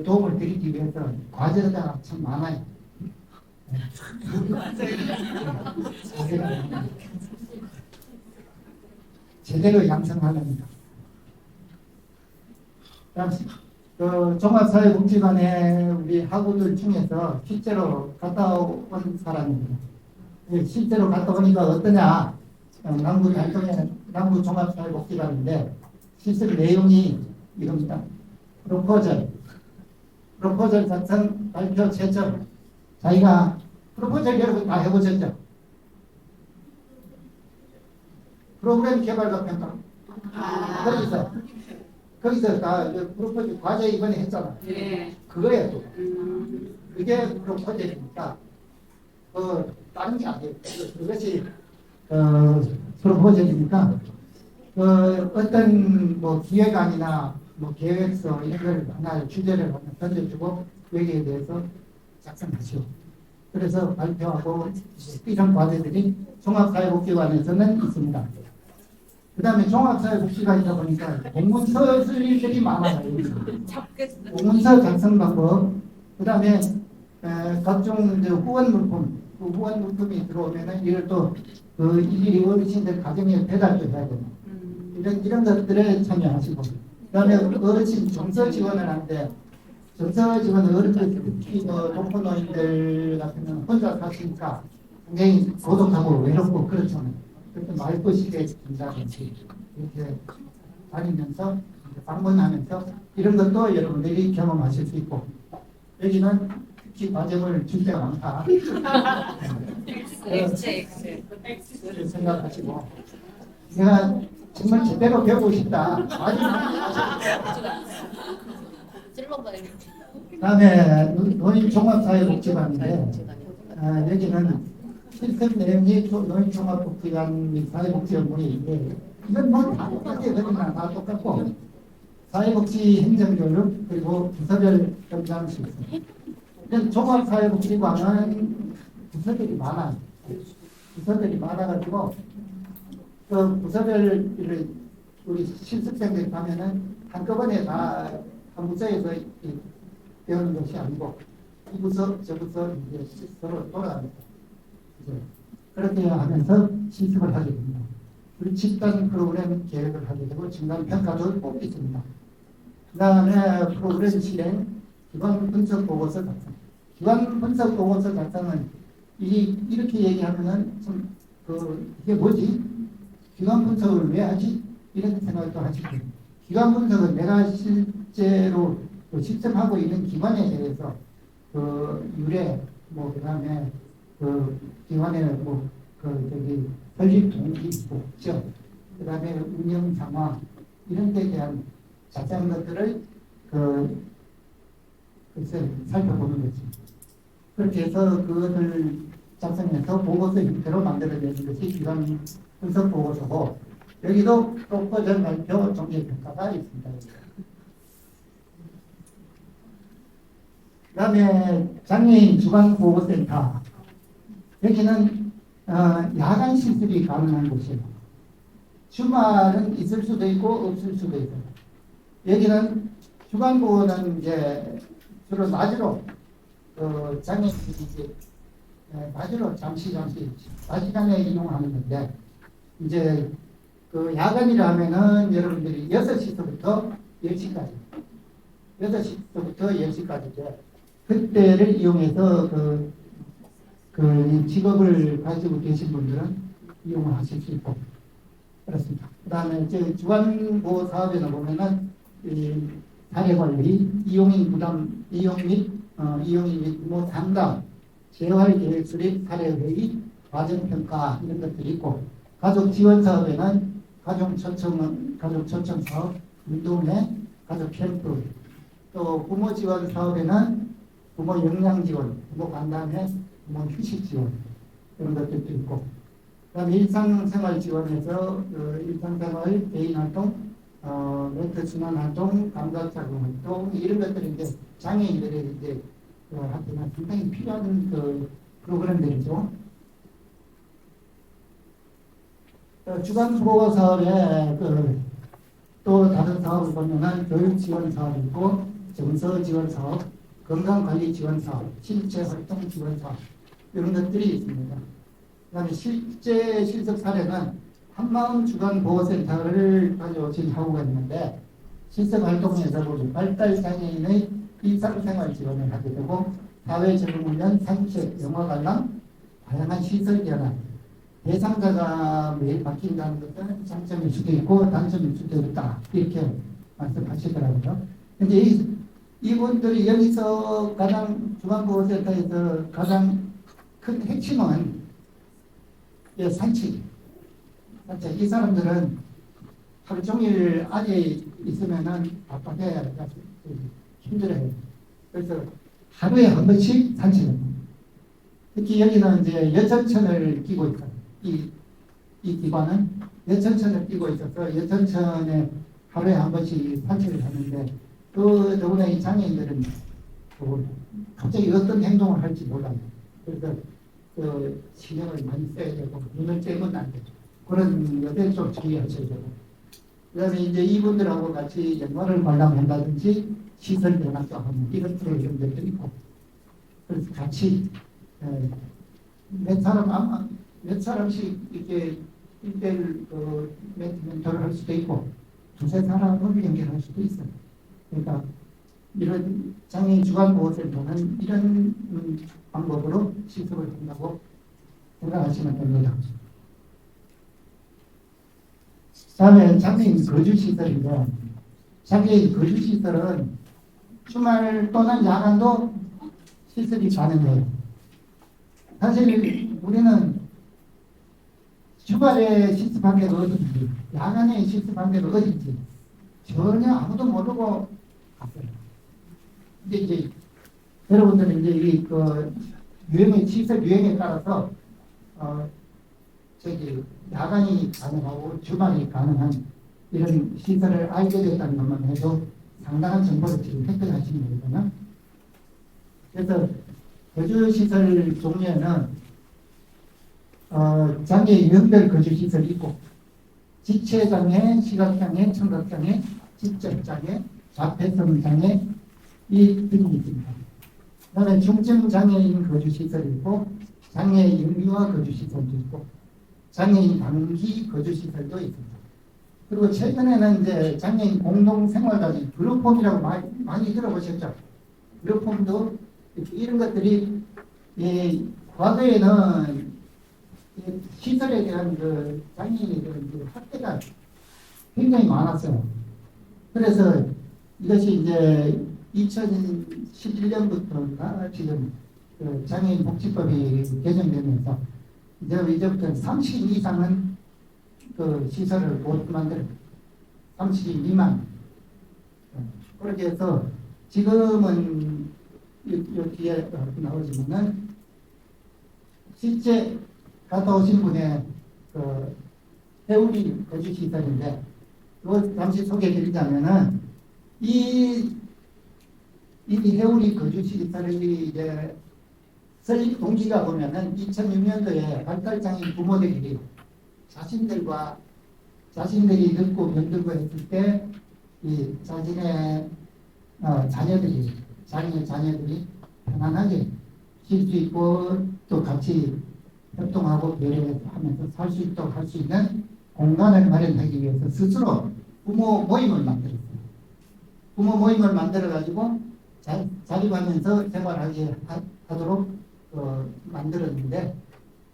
도움을 드리기 위해서 과제가 참 많아요. 제대로 양성하렵니다. 종합사회복지관에 우리 학우들 중에서 실제로 갔다 온 사람입니다. 실제로 갔다 오니까 어떠냐? 남구 달동에 남구 종합사회복지관인데 실습 내용이 이겁니다. 프로포절 작성 발표 채점. 자기가 프로포절 여러분 다 해보셨죠? 프로그램 개발과 평가. 거기서 다 프로포절 과제 이번에 했잖아. 네. 그거야 또. 그게 프로포절이니까 다른 게 아니에요. 그것이 프로포절이니까 어떤 뭐 기획안이나 뭐 계획서 이런 걸 하나 주제를 하나 던져주고 여기에 대해서 작성하시오. 그래서 발표하고 이런 과제들이 종합사회복지관에서는 있습니다. 그 다음에 종합사회복지관이다 보니까 공문서 쓸 일들이 많아요. 공문서 작성 방법, 그 다음에 각종 후원 물품, 그 후원 물품이 들어오면은 이걸 또 일일이 어르신들 가정에 배달도 해야 되나. 이런 것들에 참여하시고, 그 다음에 어르신 정서 지원을 하는데, 정서 지원은 어른들, 특히 독거노인들 같은 경우는 혼자 사시니까 굉장히 고독하고 외롭고 그렇잖아요. 그래서 말벗이게 준다든지 이렇게 다니면서 방문하면서 이런 것도 여러분들이 경험하실 수 있고, 여기는 특히 과정을 줄 때가 많다. 그렇게 생각하시고, 내가 정말 제대로 배우고 싶다. 그다음에 노인종합사회복지관인데 여기는 실습 내용이 노인종합복지관 및 사회복지연구회인데 이건 뭐다 똑같아요. 그러나 다 똑같고 사회복지 행정교육 그리고 부서별 겸장수 있습니다. 종합사회복지관은 부서들이 많아요. 부서들이 많아가지고 그 부서별을 우리 실습생들이 가면은 한꺼번에 다 한 부서에서 배우는 것이 아니고 이 부서 저 부서 이제 서로 돌아갑니다. 그렇게 하면서 실습을 하게 됩니다. 그리고 집단 프로그램 계획을 하게 되고 중간 평가도 꼭 있습니다. 그 다음에 프로그램 실행, 기관 분석 보고서 작성. 기관 분석 보고서 작성은 이렇게 얘기하면은 좀 이게 뭐지? 기관 분석을 왜 하지? 이런 생각도 하시고, 기관 분석은 내가 실제로 실습하고 있는 기관에 대해서 유래, 그다음에 기관의 설립 동기, 목적, 그다음에 운영 상황 이런 데 대한 자세한 것들을 살펴보는 거지. 그렇게 해서 그것을 작성해서 보고서 형태로 만들어내는 것이 기관 분석 보고서고, 여기도 프로포절 발표 종합 평가가 있습니다. 그 다음에 장애인 주간보호센터, 여기는 야간 실습이 가능한 곳이에요. 주말은 있을 수도 있고 없을 수도 있어요. 여기는 주간보호는 이제 주로 낮으로 장애인들이 이제 낮으로 잠시 낮 시간에 이용하는 건데, 이제 야간이라 하면은 여러분들이 6시부터 10시까지 6시부터 10시까지인데 그때를 이용해서 그 직업을 가지고 계신 분들은 이용을 하실 수 있고 그렇습니다. 그 다음에 이제 주간보호 사업에는 보면은 사례관리, 이용인 및 상담, 재활계획 수립, 사례회의, 과정평가 이런 것들이 있고, 가족 지원 사업에는 가족 초청 사업, 운동회, 가족 캠프, 또 부모 지원 사업에는 부모 역량 지원, 부모 간담회, 부모 휴식 지원 이런 것들도 있고, 그다음에 일상생활 지원에서 일상생활 개인 활동, 멘트 순환 활동, 감각 작용 활동 이런 것들이 이제 장애인들의 이제 한테는 상당히 필요한 프로그램들이죠. 주간 보호 사업에 또 다른 사업을 보면은 교육 지원 사업이 있고 정서 지원 사업, 건강 관리 지원 사업, 실제 활동 지원 사업 이런 것들이 있습니다. 그다음에 실제 실습 사례는 한마음 주간 보호센터를 가져오신 학우가 있는데 실습 활동에서 보면 발달 장애인의 일상생활 지원을 하게 되고 사회 적응 훈련, 산책, 영화 관람, 다양한 시설 견학 대상자가 매일 바뀐다는 것은 장점일 수도 있고 단점일 수도 있다 이렇게 말씀하시더라고요. 근데 이분들이 여기서 가장 중앙보호센터에서 가장 큰 핵심은 산책. 이 사람들은 하루 종일 안에 있으면은 바깥에 힘들어요. 그래서 하루에 한 번씩 산책합니다. 특히 여기는 이제 여천천을 끼고 있어요. 이 기관은 여천천을 끼고 있어서 여천천에 하루에 한 번씩 산책을 하는데 더구나 이 장애인들은 갑자기 어떤 행동을 할지 몰라요. 그래서 신경을 많이 써야 되고 눈을 떼면 안 되죠. 그런 것에 좀 주의하셔야 되고 그다음에 이제 이분들하고 같이 연말을 관람한다든지 시설 변화도 하는 이런 프로그램들도 있고 그래서 같이 몇 사람씩 이렇게 1대1 멘토를 할 수도 있고 두세 사람을 연결할 수도 있어요. 그러니까 이런 장애인 주간보호센터는 이런 방법으로 시설을 한다고 생각하시면 됩니다. 다음에 장애인 거주시설인데 장애인 거주시설은 주말 또는 야간도 시설이 가능해요. 사실 우리는 주말에 실습한 데가 어딘지 야간에 실습한 데가 어딘지 전혀 아무도 모르고 갔어요. 근데 이제 여러분들은 이제 유행의 시설 유행에 따라서 야간이 가능하고 주말이 가능한 이런 시설을 알게 됐다는 것만 해도 상당한 정보를 지금 획득하시는 거거든요. 그래서 거주시설 종류에는 장애 유형별 거주시설이 있고 지체장애, 시각장애, 청각장애, 지적장애, 자폐성장애 이 등이 있습니다. 그 다음에 중증장애인 거주시설이 있고 장애인 유아 거주시설도 있고 장애인 단기 거주시설도 있습니다. 그리고 최근에는 이제 장애인 공동생활단위 그룹홈이라고 많이 들어보셨죠? 그룹홈도 이런 것들이 과거에는 시설에 대한 장애인에 대한 학대가 굉장히 많았어요. 그래서 이것이 이제 2011년부터인가 지금 장애인 복지법이 개정되면서 이제부터 30인 이상은 시설을 못 만들어요. 30인 미만. 그렇게 해서 지금은 여기에 나오지만은 실제 갔다 오신 분의 해우리 거주시설인데 이거 잠시 소개해드리자면은 이 해우리 거주시설이 이제 설립 동기가 보면은 2006년도에 발달장애인 부모들이 자신들이 늙고 병들고 했을 때 이 자신의 자녀들이 편안하게 쉴 수 있고 또 같이 협동하고 배려하면서 살 수 있도록 할 수 있는 공간을 마련하기 위해서 스스로 부모 모임을 만들었어요. 부모 모임을 만들어가지고 자립하면서 생활하게 하도록 만들었는데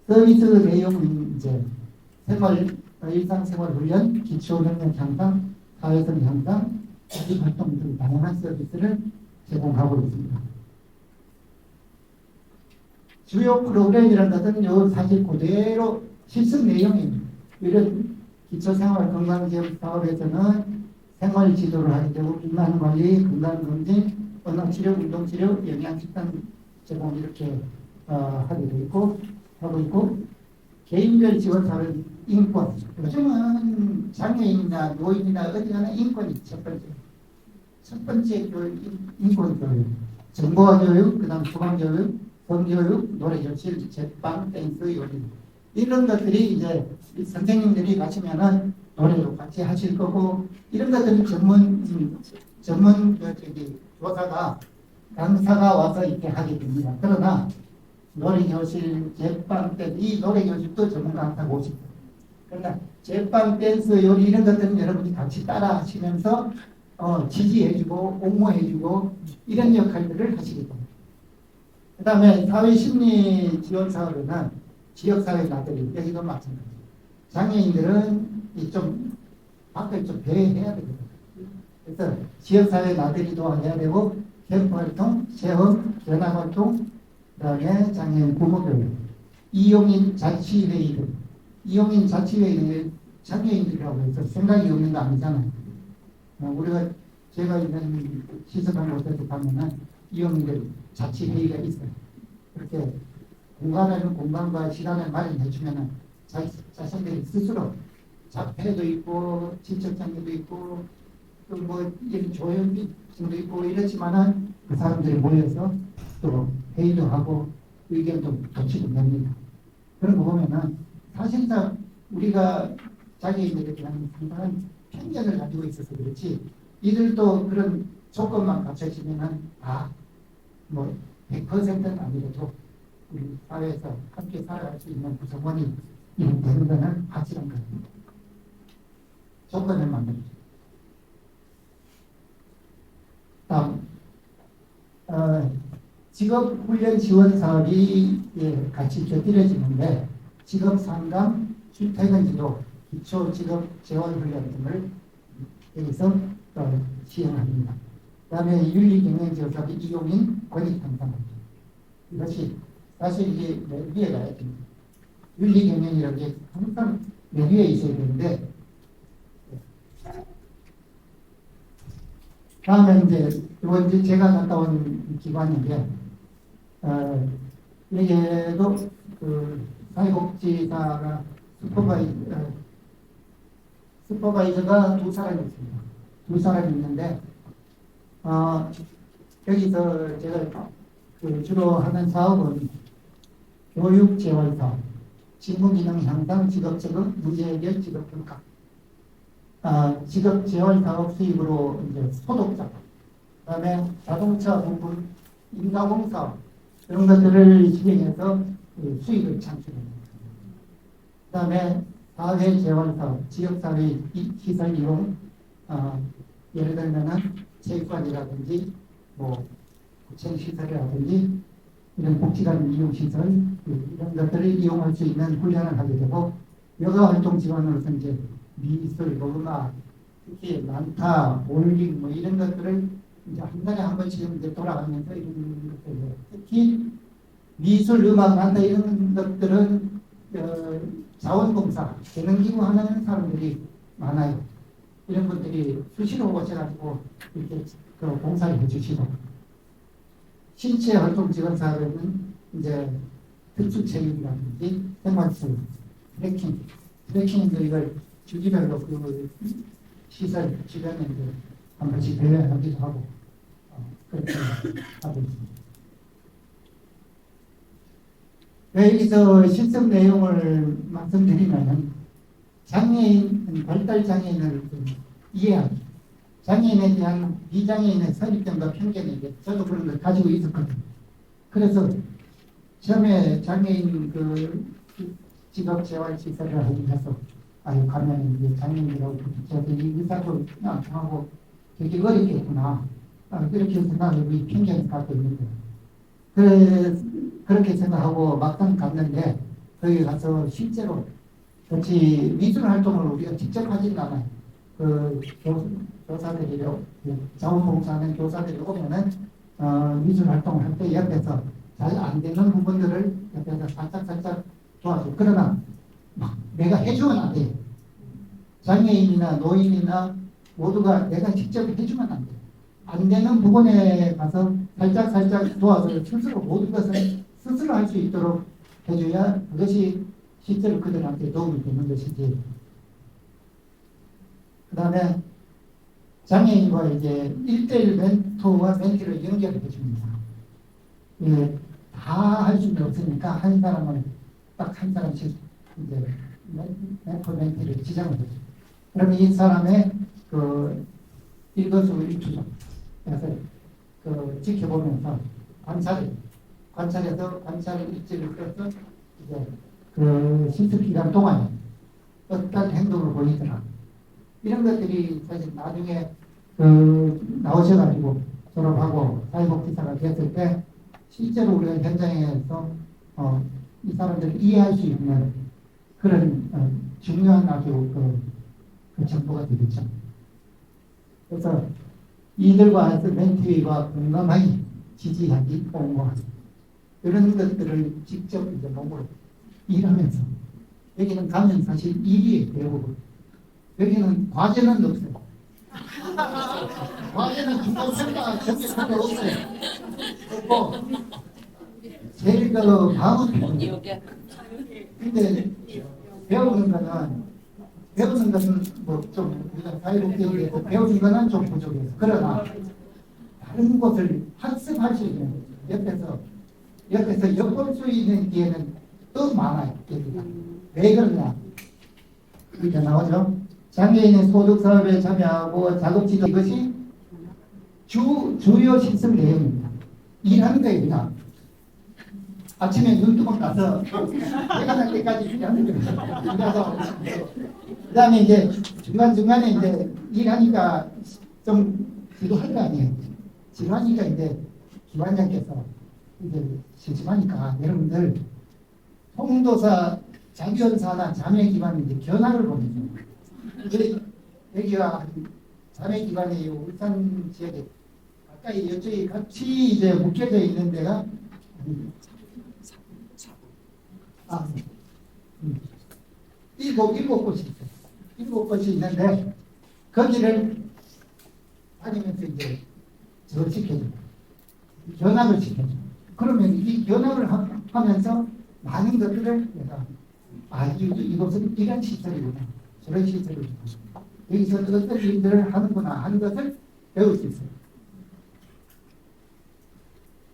서비스 내용은 이제 일상생활 훈련, 기초능력 향상, 사회성 향상, 자립활동 등 다양한 서비스를 제공하고 있습니다. 주요 프로그램이라는 것은 요 사실 그대로 실습 내용입니다. 이런 기초생활 건강기업 사업에서는 생활 지도를 하게 되고 비만관리, 건강검진, 언어치료, 운동치료, 영양식단 제공 이렇게 하게 되고 하고 있고 개인별 지원 사업은 인권. 요즘은 장애인이나 노인이나 어디 가나 인권이 첫 번째 인권 교육. 정보화 교육, 그다음 소방 교육, 성교육, 노래 교실, 제빵, 댄스, 요리 이런 것들이 이제 선생님들이 가시면은 노래도 같이 하실 거고 이런 것들은 전문 교사가 강사가 와서 이렇게 하게 됩니다. 그러나 노래 교실, 제빵, 댄스 이 노래 교실도 전문 강사가 오실 거예요. 그러나 제빵, 댄스, 요리 이런 것들은 여러분이 같이 따라 하시면서 지지해주고 옹호해주고 이런 역할들을 하시게 됩니다. 그 다음에 사회심리 지원 사업에는 지역사회 나들이 여기도 마찬가지예요. 장애인들은 좀 밖을 좀 배회해야 되거든요. 그래서 지역사회 나들이도 해야 되고 캠프 활동, 체험, 견학 활동, 그다음에 장애인 부모교육, 이용인 자치회의들, 이용인 자치회의 장애인들이라고 해서 생각이 없는 거 아니잖아요. 우리가 제가 있는 시설한 곳에서 가면은 이용인들 자치회의가 있어요. 그렇게 공간과 시간을 마련해 주면은 자신들이 스스로 자폐도 있고 지적장애도 있고 또 뭐 이런 조현비증도 있고 이렇지만은 그 사람들이 모여서 또 회의도 하고 의견도 도치도 됩니다. 그런 거 보면은 사실상 우리가 장애인들에 대한 상당한 편견을 가지고 있어서 그렇지 이들도 그런 조건만 갖춰지면은 뭐 100%는 아니라도 우리 사회에서 함께 살아갈 수 있는 구성원이 되는 것은 확실한 겁니다. 조건을 만들죠. 다음 직업훈련 지원 사업이 같이 곁들여지는데 직업상담, 출퇴근지도, 기초직업재원훈련 등을 여기서 시행합니다. 그 다음에 윤리경영지원사업이 이용인 권익상담 이것이 사실 이게 맨 위에 가야 됩니다. 윤리경영이라는 게 항상 맨 위에 있어야 되는데 다음에 이제 제가 갔다 온 기관인데 여기에도 그 사회복지사가 슈퍼바이저가 두 사람이 있습니다. 두 사람이 있는데 여기서 제가 주로 하는 사업은 교육재활사업, 직무기능 향상, 직업적응, 문제해결, 직업평가, 직업재활사업 수입으로 이제 소독작업, 그다음에 자동차 부분, 인가공사업 이런 것들을 진행해서 수익을 창출합니다. 그다음에 사회재활사업, 지역사회 시설 이용, 예를 들면은 체육관이라든지 뭐 구청시설이라든지 이런 복지관 이용시설 이런 것들을 이용할 수 있는 훈련을 하게 되고 여가활동 지원으로서 이제 미술, 뭐 음악, 특히 난타, 볼링 뭐 이런 것들을 이제 한 달에 한 번씩 이제 돌아가면서 이런 것들 특히 미술, 음악, 난타 이런 것들은 자원봉사, 재능기부 하는 사람들이 많아요. 이런 분들이 수시로 오셔가지고 이렇게 봉사를 해주시고 신체 활동 지원 사업에는 이제 특수체육이라든지 생활술, 트레킹도 이걸 주기별로 그 시설 주변에 이제 한 번씩 대회하기도 하고 그렇게 하고 있습니다. 여기서 실습 내용을 말씀드리면 장애인, 발달 장애인을 이해하기, 장애인에 대한 비장애인의 선입견과 편견에 대해 저도 그런 걸 가지고 있었거든요. 그래서 처음에 장애인 직업재활시설을 하면서 가면 이제 장애인이라고 부딪혀서 이 의사도 안 통하고 되게 어렵겠구나. 그렇게 생각하고 이 편견을 갖고 있는 거예요. 그렇게 생각하고 막상 갔는데 거기 가서 실제로 같이 미술 활동을 우리가 직접 하지는 않아요. 교사들이요, 자원봉사하는 교사들이 오면은 미술 활동을 할 때 옆에서 잘 안 되는 부분들을 옆에서 살짝 도와줘. 그러나 내가 해주면 안 돼요. 장애인이나 노인이나 모두가 내가 직접 해주면 안 돼요. 안 되는 부분에 가서 살짝 도와서 스스로 모든 것을 스스로 할 수 있도록 해줘야 그것이 실제로 그들한테 도움이 되는 것이지. 그 다음에 장애인과 이제 1대1 멘토와 멘티를 연결해 줍니다. 예, 다 할 수는 없으니까 한 사람을 딱 한 사람씩 이제 멘토 멘티를 지정을 해줘. 그러면 이 사람의 그 일거수일투족 그래서 그 지켜보면서 관찰해서 관찰 일지를 써서 이제 그 실습 기간 동안에 어떤 행동을 보이더라. 이런 것들이 사실 나중에 그 나오셔가지고 졸업하고 사회복지사가 됐을 때 실제로 우리가 현장에서 이 사람들을 이해할 수 있는 그런 중요한 아주 그 정보가 되겠죠. 그래서 이들과 멘티와 공감하기, 지지하기, 옹호하기 이런 것들을 직접 이제 몸으로 일하면서 여기는 가면 사실 일이 배우고 여기는 과제는 없어요. 과제는 중간평가 정책하게 없어요. 없고 제일 그 마음은 근데 배우는 것은 뭐 좀 우리가 사회복지에서 배우는 거는 좀 부족해요. 그러나 다른 것을 학습할 수 있는 옆에서 엿볼 수 있는 기회는 더 많아요. 여기가. 왜 그러냐? 이렇게 나오죠. 장애인의 소득 사업에 참여하고 작업지도 이것이 주요 실습 내용입니다. 일하는 거예요, 그냥. 아침에 눈 뜨고 나서 내가 날 때까지 일하는 거예요. 일해서 그 다음에 이제 중간중간에 이제 일하니까 좀 지루할 거 아니에요. 지루하니까 이제 기관장께서 이제 심심하니까 여러분들 홍도사 자기연사나 자매기관에 이제 견학을 보내죠. 여기가 자매기관이 울산 지역에 가까이 이쪽에 같이 이제 묶여져 있는 데가 일곱 곳이 있어요. 7곳이 있는데 거기를 다니면서 이제 저걸 시켜줘. 견학을 시켜줘. 그러면 이 견학을 하면서 많은 것들을 내가 이곳은 이런 시설이구나. 저런 시설이구나. 여기서 어떤 일들을 하는구나 하는 것을 배울 수 있어요.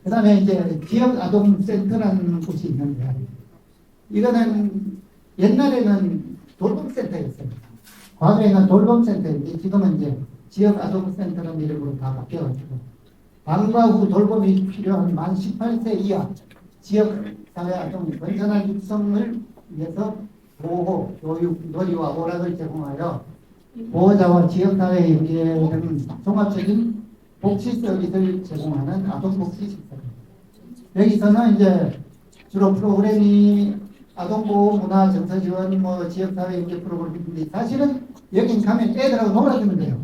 그 다음에 이제 지역아동센터라는 곳이 있는데 이거는 옛날에는 돌봄센터였어요. 과거에는 돌봄센터인데 지금은 이제 지역아동센터라는 이름으로 다 바뀌어가지고 방과 후 돌봄이 필요한 만 18세 이하 지역사회아동 건전한 육성을 위해서 보호, 교육, 놀이와 오락을 제공하여 보호자와 지역사회에 연계되는 종합적인 복지 서비스를 제공하는 아동복지시설입니다. 여기서는 이제 주로 프로그램이 아동보호, 문화, 정서지원, 뭐 지역사회 연계 프로그램인데 사실은 여기 가면 애들하고 놀아주면 돼요.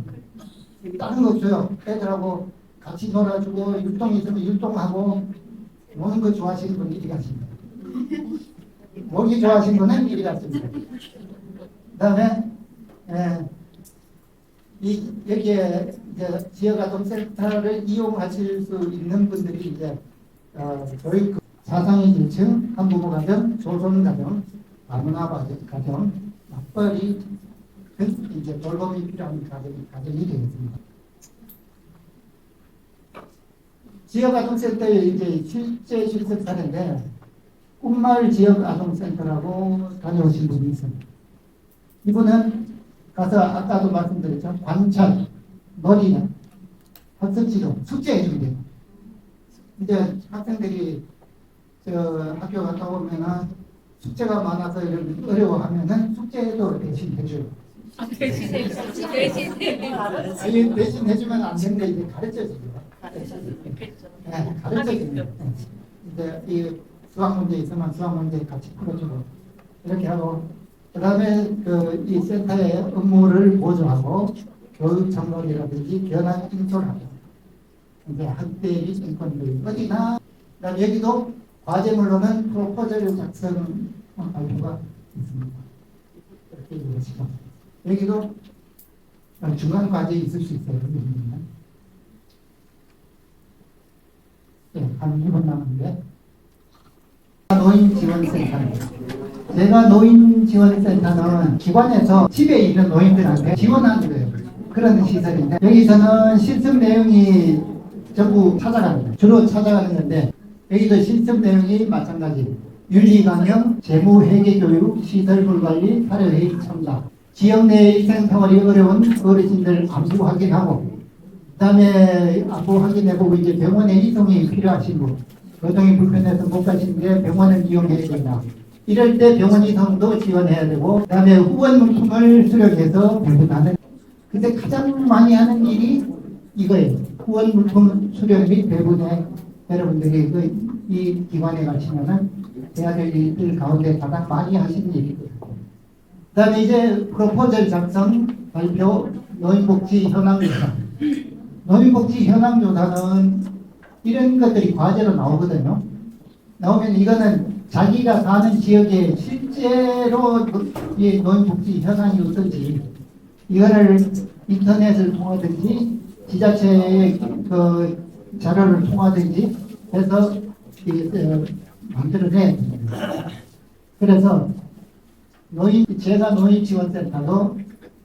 다른 거 없어요. 애들하고 같이 놀아주고 율동이 있으면 율동하고 노는 거 좋아하시는 분이 이리 가십니다. 놀기 좋아하시는 분은 이리 갔습니다. 그 다음에 여기에 이제 지역아동센터를 이용하실 수 있는 분들이 이제 교육 사상의 지층, 한부모 가정, 조선 가정, 다문화 가정, 맞벌이 이제 돌봄이 필요한 가정이 되겠습니다. 지역아동센터의 이제 실제 실습 사례인데 꿈마을 지역아동센터라고 다녀오신 분이 있습니다. 이분은 가서 아까도 말씀드렸죠. 관찰, 놀이나 학습지도 숙제해 준대요. 이제 학생들이 저 학교 갔다 오면은 숙제가 많아서 어려워하면은 숙제도 대신 해줘요. 대신 해주면 안 되는데 이제 가르쳐줘요. 네, 가르쳐줘요. 이제 이 수학 문제 있으면 수학 문제 같이 풀어주고 이렇게 하고 그다음에 이 센터의 업무를 보조하고 교육 참관이라든지 견학 인솔하고 이제 학대의 인권들 어디나 그다음 여기도 과제물로는 프로포절 작성 발표가 있습니다. 이렇게 이루어지고 여기도 중간 과제 있을 수 있어요. 네, 한 2분 남았는데 노인지원센터입니다. 제가 노인지원센터는 기관에서 집에 있는 노인들한테 지원하는 거예요. 그런 시설인데 여기서는 실습 내용이 전부 찾아가는 주로 찾아가는 건데 여기도 실습 내용이 마찬가지. 윤리 강령, 재무 회계 교육, 시설 불관리, 사료회의 참가. 지역 내 일생생활이 어려운 어르신들 안부 확인하고 그다음에 안부 확인해보고 이제 병원에 이송이 필요하신 분 교통이 불편해서 못 가시는데 병원을 이용해야 된다. 이럴 때 병원 이송도 지원해야 되고 그다음에 후원 물품을 수령해서 배분하는. 근데 가장 많이 하는 일이 이거예요. 후원 물품 수령 및 배분에 여러분들이 이 기관에 가시면은 해야 될 일들 가운데 가장 많이 하시는 일이고요. 그다음에 이제 프로포절 작성, 발표, 노인복지 현황조사. 노인복지 현황조사는 이런 것들이 과제로 나오거든요. 나오면 이거는 자기가 사는 지역에 실제로 이 노인복지 현황이 어떤지 이거를 인터넷을 통하든지 지자체의 그 자료를 통하든지 해서 만들어내야 됩니다. 그래서 제가 노인지원센터도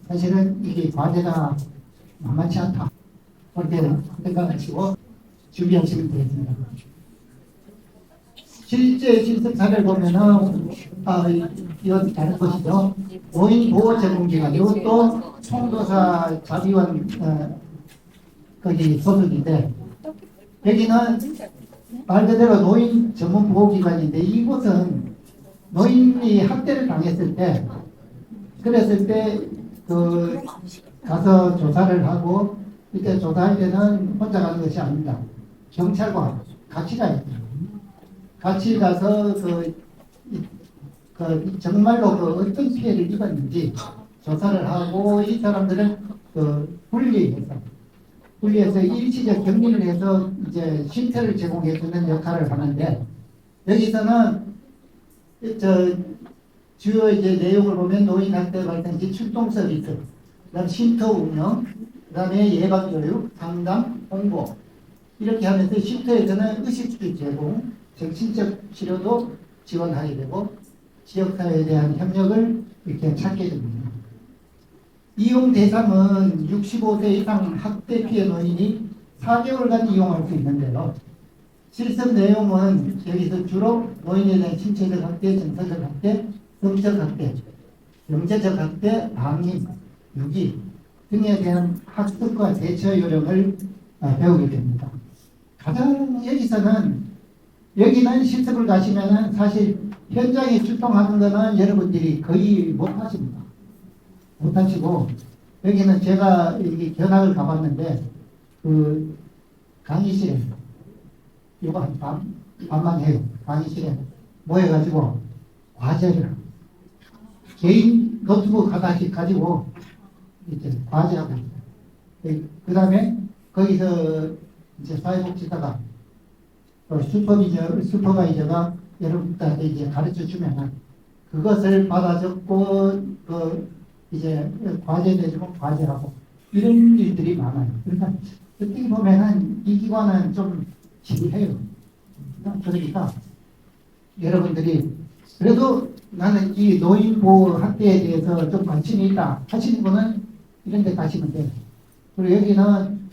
사실은 이게 과제가 만만치 않다. 그렇게 생각하시고 준비하시면 되겠습니다. 실제 실습 사례를 보면은 이건 다른 것이죠. 노인보호전문기관 이것도 총도사 자비원 거기 소속인데 여기는 말 그대로 노인 전문 보호기관인데 이곳은 노인이 학대를 당했을 때 그랬을 때 그 가서 조사를 하고 이때 조사할 때는 혼자 가는 것이 아닙니다. 경찰과 같이 가야 돼요. 같이 가서 정말로 어떤 피해를 입었는지 조사를 하고 이 사람들은 분리해서 일시적 격리를 해서 이제 쉼터를 제공해주는 역할을 하는데 여기서는 주요 이제 내용을 보면 노인 학대 발생 시 출동 서비스, 그다음 쉼터 운영, 그다음에 예방 교육, 상담, 홍보 이렇게 하면서 쉼터에서는 의식주 제공, 정신적 치료도 지원하게 되고 지역사회에 대한 협력을 이렇게 찾게 됩니다. 이용 대상은 65세 이상 학대 피해 노인이 4개월간 이용할 수 있는데요. 실습 내용은 여기서 주로 노인에 대한 신체적 학대, 정서적 학대, 성적 학대, 경제적 학대, 방임, 유기 등에 대한 학습과 대처 요령을 배우게 됩니다. 가장 여기는 실습을 가시면은 사실 현장에 출동하는 거는 여러분들이 거의 못 하십니다. 못 하시고 여기는 제가 여기 견학을 가봤는데 그 강의실에 이거 한 밤만 해요. 강의실에 모여가지고 과제를 개인 노트북 하나씩 가지고 이제 과제하고 있어요. 그 다음에 거기서 이제 사회복지사가 슈퍼바이저가 여러분들한테 이제 가르쳐 주면은 그것을 받아 적고 이제 과제 내주고 과제하고 이런 일들이 많아요. 그러니까 어떻게 보면은 이 기관은 좀 지루해요. 그러니까 여러분들이 그래도 나는 이 노인보호 학대에 대해서 좀 관심이 있다 하시는 분은 이런 데 가시면 돼요. 그리고 여기는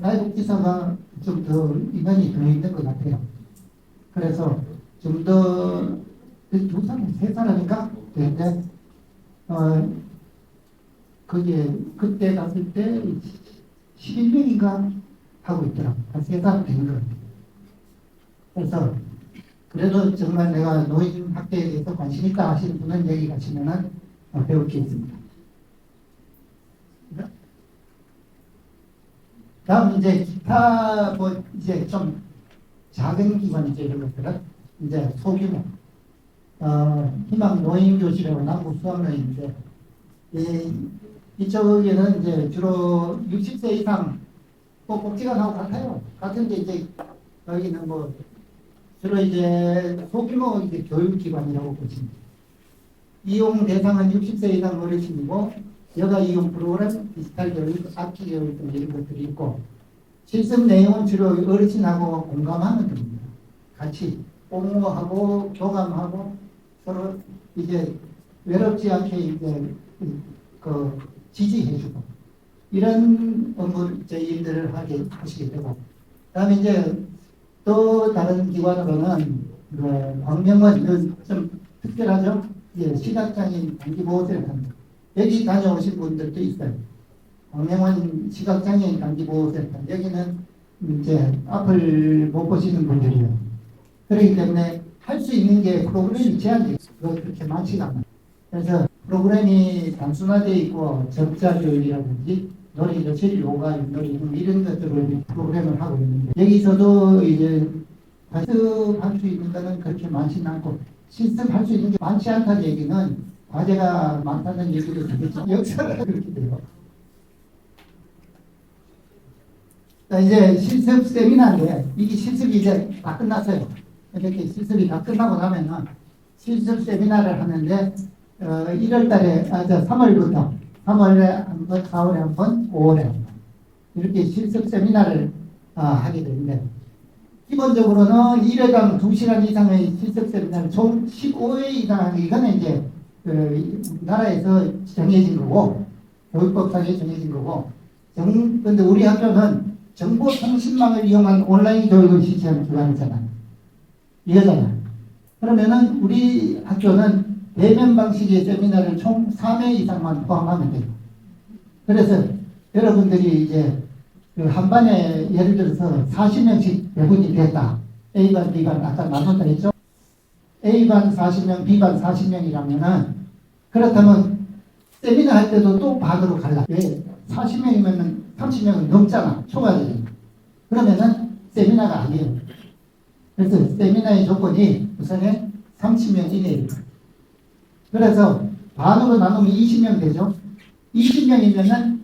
사회복지사가 좀 더 인원이 더 있는 것 같아요. 그래서 좀 더 두 사람, 세 사람인가 되는데 거기에 그때 갔을 때 11명인가 하고 있더라고요. 한 세 사람 되는 것 같아요. 그래서 그래도 정말 내가 노인 학대에 대해서 관심 있다 하시는 분은 여기 가시면은 배울 게 있습니다. 다음 이제 기타 이제 좀 작은 기관이죠. 이런 것들은 이제 소규모 희망 노인교실하고 남부 수학로인데 이쪽에는 이제 주로 60세 이상 복지관하고 같아요. 같은데 이제 여기는 주로 이제 소규모 이제 교육기관이라고 보시면 돼요. 이용 대상은 60세 이상 어르신이고 여가 이용 프로그램, 디지털 교육, 악기 교육 등 이런 것들이 있고 실습 내용은 주로 어르신하고 공감하는 겁니다. 같이 공모하고 교감하고 서로 이제 외롭지 않게 이제 지지해주고 이런 업무를 저희들을 하시게 되고, 그다음에 이제 또 다른 기관으로는 광명은 좀 특별하죠. 예, 시각장애인 단기보호센터 합니다. 여기 다녀오신 분들도 있어요. 광명은 시각장애인 단기보호센터. 여기는 이제 앞을 못 보시는 분들이에요. 그렇기 때문에 할 수 있는 게 프로그램이 제한되어 있어요. 그렇게 많지가 않아요. 그래서 프로그램이 단순화되어 있고 적자교육이라든지 놀이 교실, 요가, 윷놀이 이런 것들을 프로그램을 하고 있는데, 여기서도 이제 실습할 수 있는 거는 그렇게 많지는 않고, 실습할 수 있는 게 많지 않다는 얘기는 과제가 많다는 얘기도 되겠죠. 역사가 그렇게 돼요. 자, 이제 실습 세미나인데, 이게 실습이 이제 다 끝났어요. 이렇게 실습이 다 끝나고 나면은 실습 세미나를 하는데, 1월 달에, 3월부터 3월에 한 번, 4월에 한 번, 5월에 한 번. 이렇게 실습 세미나를 하게 되는데, 기본적으로는 1회당 2시간 이상의 실습 세미나를 총 15회 이상 하는, 이거는 이제 나라에서 정해진 거고, 교육법상에 정해진 거고, 근데 우리 학교는 정보통신망을 이용한 온라인 교육을 실시하는 기관이잖아요. 이거잖아요. 그러면은 우리 학교는 대면 방식의 세미나를 총 3회 이상만 포함하면 돼요. 그래서 여러분들이 이제 한 반에 예를 들어서 40명씩 배분이 됐다. A반, B반 아까 나눴다 했죠? A반 40명, B반 40명이라면은, 그렇다면 세미나 할 때도 또 반으로 갈라. 왜? 40명이면은 30명은 넘잖아. 초과되니. 그러면은 세미나가 아니에요. 그래서 세미나의 조건이 우선은 30명 이내입니다. 그래서 반으로 나누면 20명 되죠. 20명이면은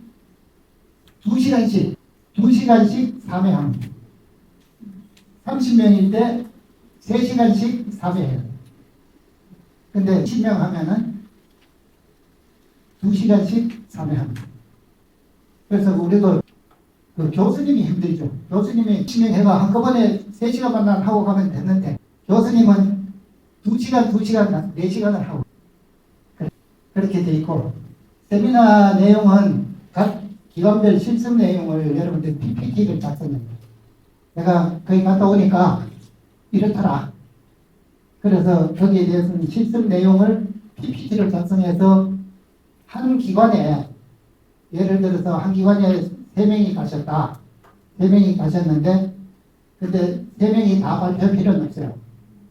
2시간씩 3회 합니다. 30명일 때 3시간씩 3회 해요. 근데 10명 하면은 2시간씩 3회 합니다. 그래서 우리도 그 교수님이 힘들죠. 교수님이 10명 해가 한꺼번에 3시간만 하고 가면 됐는데, 교수님은 2시간, 4시간을 하고 그렇게 돼 있고, 세미나 내용은 각 기관별 실습 내용을 여러분들 PPT를 작성합니다. 내가 거기 갔다 오니까 이렇더라. 그래서 거기에 대해서는 실습 내용을 PPT를 작성해서 한 기관에, 예를 들어서 한 기관에 3명이 가셨다. 3명이 가셨는데, 근데 3명이 다 발표할 필요는 없어요.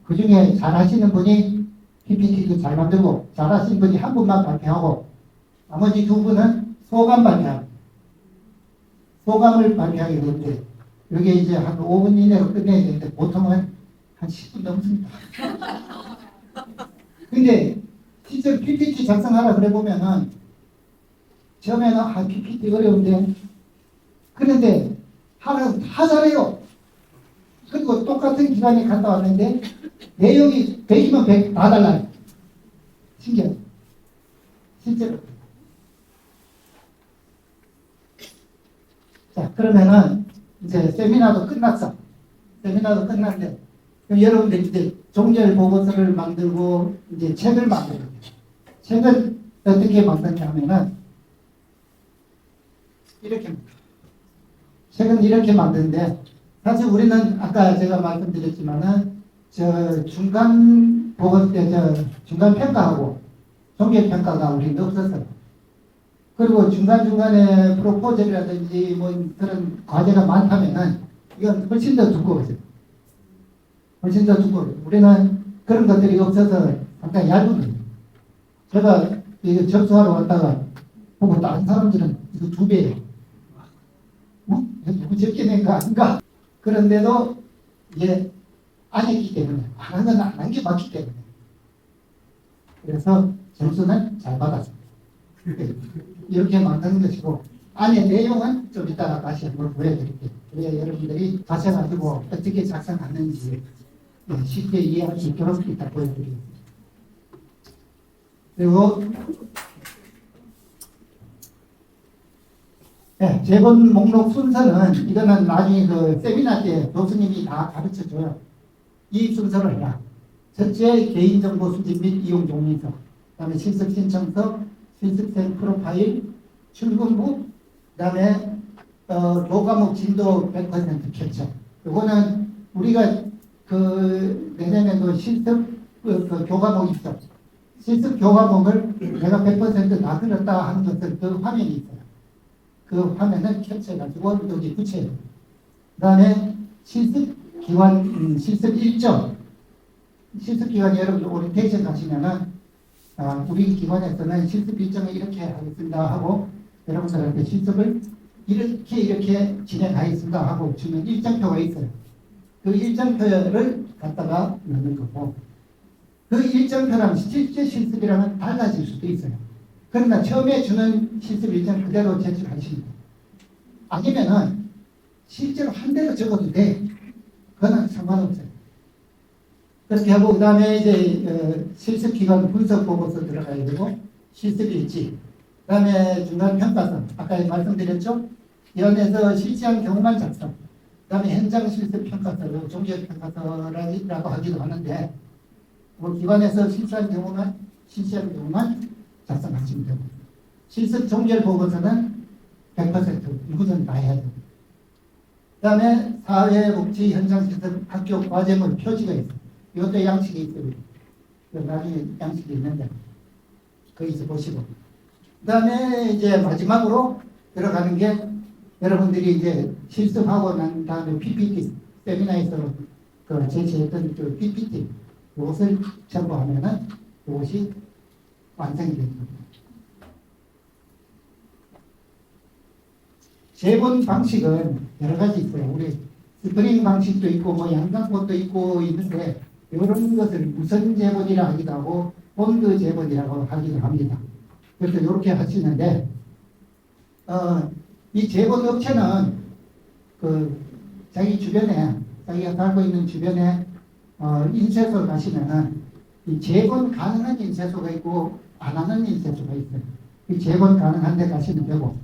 그 중에 잘하시는 분이 PPT도 잘 만들고, 잘하시는 분이 한 분만 발표하고, 나머지 2분은 소감 발표합니다. 소감을 발표하게 되는데, 이게 이제 한 5분 이내로 끝내야 되는데, 보통은 한 10분 넘습니다. 근데, 실제 PPT 작성하라 그래 보면은, 처음에는 PPT 어려운데, 그런데 하는 다 잘해요. 그리고 똑같은 기관에 갔다 왔는데 내용이 100이면 100 다 달라요. 신기하죠? 실제로. 자, 그러면은 이제 세미나도 끝났어. 세미나도 끝났는데, 그럼 여러분들 이제 종결 보고서를 만들고 이제 책을 만들어요. 책을 어떻게 만드냐면은 이렇게, 책은 이렇게 만드는데, 사실 우리는 아까 제가 말씀드렸지만은 저 중간 보고 때 저 중간 평가하고 종결 평가가 우리는 없었어요. 그리고 중간중간에 프로포즈라든지 뭐 그런 과제가 많다면은 이건 훨씬 더 두꺼워져요. 훨씬 더 두꺼워요. 우리는 그런 것들이 없어서 상당히 얇은 거예요. 제가 이거 접수하러 왔다가 보고 다른 사람들은 이거 2배예요. 누구 적게 낸 거 아닌가? 그런데도 이게 안 했기 때문에, 안 한 건 안 한 게 맞기 때문에. 그래서 점수는 잘 받았습니다. 이렇게 만드는 것이고, 안에 내용은 좀 이따가 다시 한번 보여드릴게요. 그래야 여러분들이 가셔가지고 어떻게 작성하는지 쉽게 이해할 수 있도록 이따 보여드리겠습니다. 그리고 네, 제본 목록 순서는, 이거는 나중에 그 세미나 때 교수님이 다 가르쳐 줘요. 이 순서를 해라. 첫째, 개인정보 수집 및 이용 종이서. 그 다음에 실습 신청서, 실습생 프로파일, 출근부, 그다음에 교과목 진도 100% 켰죠. 이거는 우리가 그 내년에도 실습 그 교과목 있어. 실습 교과목을 내가 100%다 들었다 하는 것을 그 화면이 있어요. 그 화면을 캡처해가지고 여기 붙여야 돼요. 그 다음에 실습 기간, 실습 일정. 실습 기간에 여러분들 오리엔테이션 가시면은, 우리 기관에서는 실습 일정을 이렇게 하겠습니다 하고, 여러분들한테 실습을 이렇게 진행하겠습니다 하고 주는 일정표가 있어요. 그 일정표를 갖다가 넣는 거고, 그 일정표랑 실제 실습이랑은 달라질 수도 있어요. 그러나 처음에 주는 실습 일정 그대로 제출하시면 돼요. 아니면은 실제로 한 대로 적어도 돼. 그거는 상관없어요. 그렇게 하고 그 다음에 이제 실습 기간 분석 보고서 들어가야 되고 실습 일지, 그 다음에 중간 평가서 아까 말씀드렸죠. 위원회에서 실시한 경우만 작성, 그 다음에 현장 실습 평가서를 종결 평가서라고 하기도 하는데 뭐 기관에서 실시한 경우만 작성하시면 되고 실습 종결 보고서는 100% 누구든 다 해야 되고 그 다음에 사회복지 현장 실습 학교 과제물 표지가 있어요. 이것도 양식이 있어요. 나중에 양식이 있는데 거기서 보시고 그 다음에 이제 마지막으로 들어가는 게 여러분들이 이제 실습하고 난 다음에 PPT 세미나에서 그 제시했던 그 PPT 이것을 첨부하면은 이것이 완성이 됩니다. 재본 방식은 여러 가지 있어요. 우리 스프링 방식도 있고 뭐 양상본도 있고 있는데 이런 것을 무선 재본이라 하기도 하고 본드 재본이라고 하기도 합니다. 그래서 이렇게 하시는데 이 재본 업체는 그 자기 주변에 자기가 살고 있는 주변에 인쇄소 가시면은 이 재본 가능한 인쇄소가 있고 안 하는 인쇄소가 있어요. 이 재본 가능한 데 가시면 되고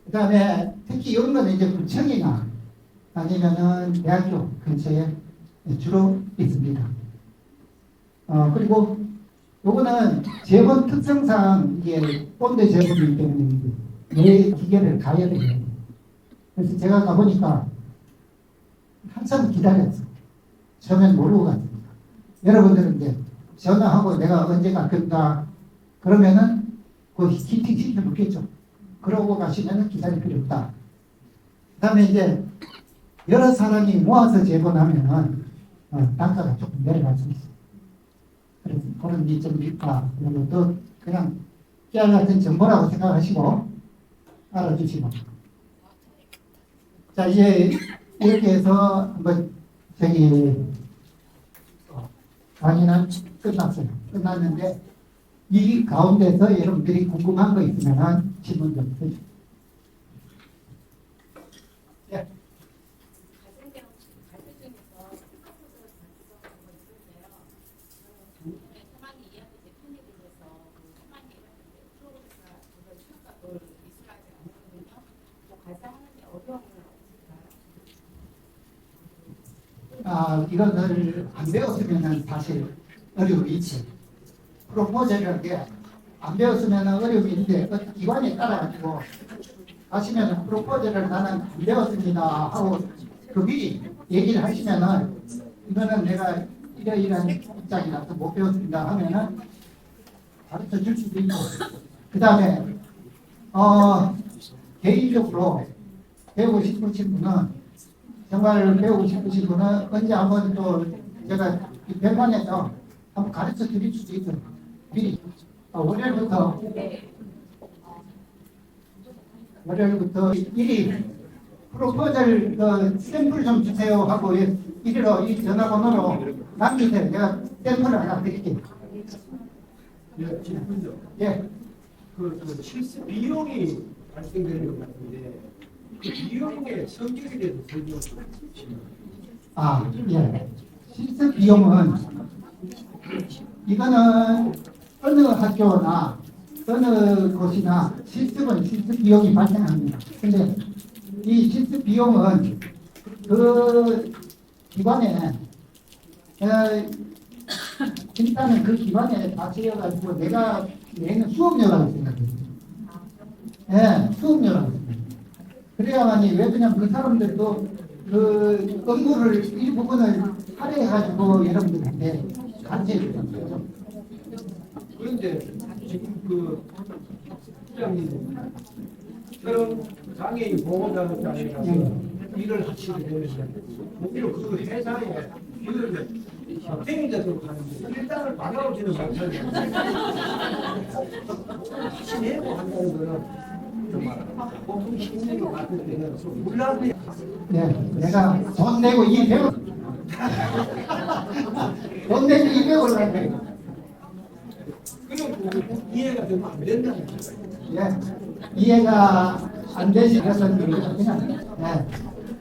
그 다음에 특히 이런 거는 이제 구청이나 아니면은 대학교 근처에 주로 있습니다. 그리고 요거는 재본 특성상 이게 본드 재본이기 때문에 내 기계를 가야 돼요. 그래서 제가 가보니까 한참 기다렸어요. 처음엔 모르고 갔습니다. 여러분들은 이제 전화하고 내가 언제 갈 건가 그러면은 그 히팅 시켜 놓겠죠. 그러고 가시면은 기다릴 필요 없다. 그 다음에 이제 여러 사람이 모아서 재본하면은 단가가 조금 내려갈 수 있어요. 그래서 그런 이점이 있다. 그리고 또 그냥 깨알 같은 정보라고 생각하시고 알아주시고. 자, 이제 이렇게 해서 한번 강의는 끝났어요. 끝났는데 이 가운데서 여러분들이 궁금한 거 있으면 질문 좀 해주세요. 예. 이것을 안 배웠으면 사실 어려움이 있지. 프로포즈라는 게 안 배웠으면 어려움이 있는데 어떤 기관에 따라가지고 하시면 프로포즈를 나는 안 배웠습니다 하고 그 미리 얘기를 하시면은 이거는 내가 이러이러한 입장이라서 못 배웠습니다 하면은 가르쳐 줄 수도 있고 그 다음에 개인적으로 배우고 싶으신 분은 정말 배우고 싶으신 분은 언제 한번 또 제가 병원에서 한번 가르쳐 드릴 수도 있어요. 미리 월요일부터 미리 프로포절 샘플 좀 주세요 하고 이리로 이 전화번호로 남기세요. 내가 샘플을 하나 드릴게요. 예. 그 실습 비용이 발생되는 것 같은데 그 비용의 성격에 대해서 설명 좀 해주시면. 예. 실습 비용은 이거는 어느 학교나 어느 곳이나 실습은 실습 비용이 발생합니다. 근데 이 실습 비용은 그 기관에 일단은 그 기관에 다 채워가지고 내가 내는 수업료라고 생각해요. 예, 수업료라고 생각해요. 그래야만이 왜 그냥 그 사람들도 그 업무를 일부분을 할애해가지고 여러분들한테 가르쳐야 되는 거죠. 그런데 지금 그 부장님처럼 장애인 보호자로서 일을 하시게 되면 오히려 그 회사에 일을 협회인데도 하는데 일당을 받아오지는 못하는 하시내고 한다는 거는 정말 보통 시민으로 봤을 때는 좀 놀라운 네, 내가 돈 내고 이 배우 돈 내고 이 배우를 하는데 그냥 이해가 좀 안 된다는 거예요. 예, 이해가 안 되시면서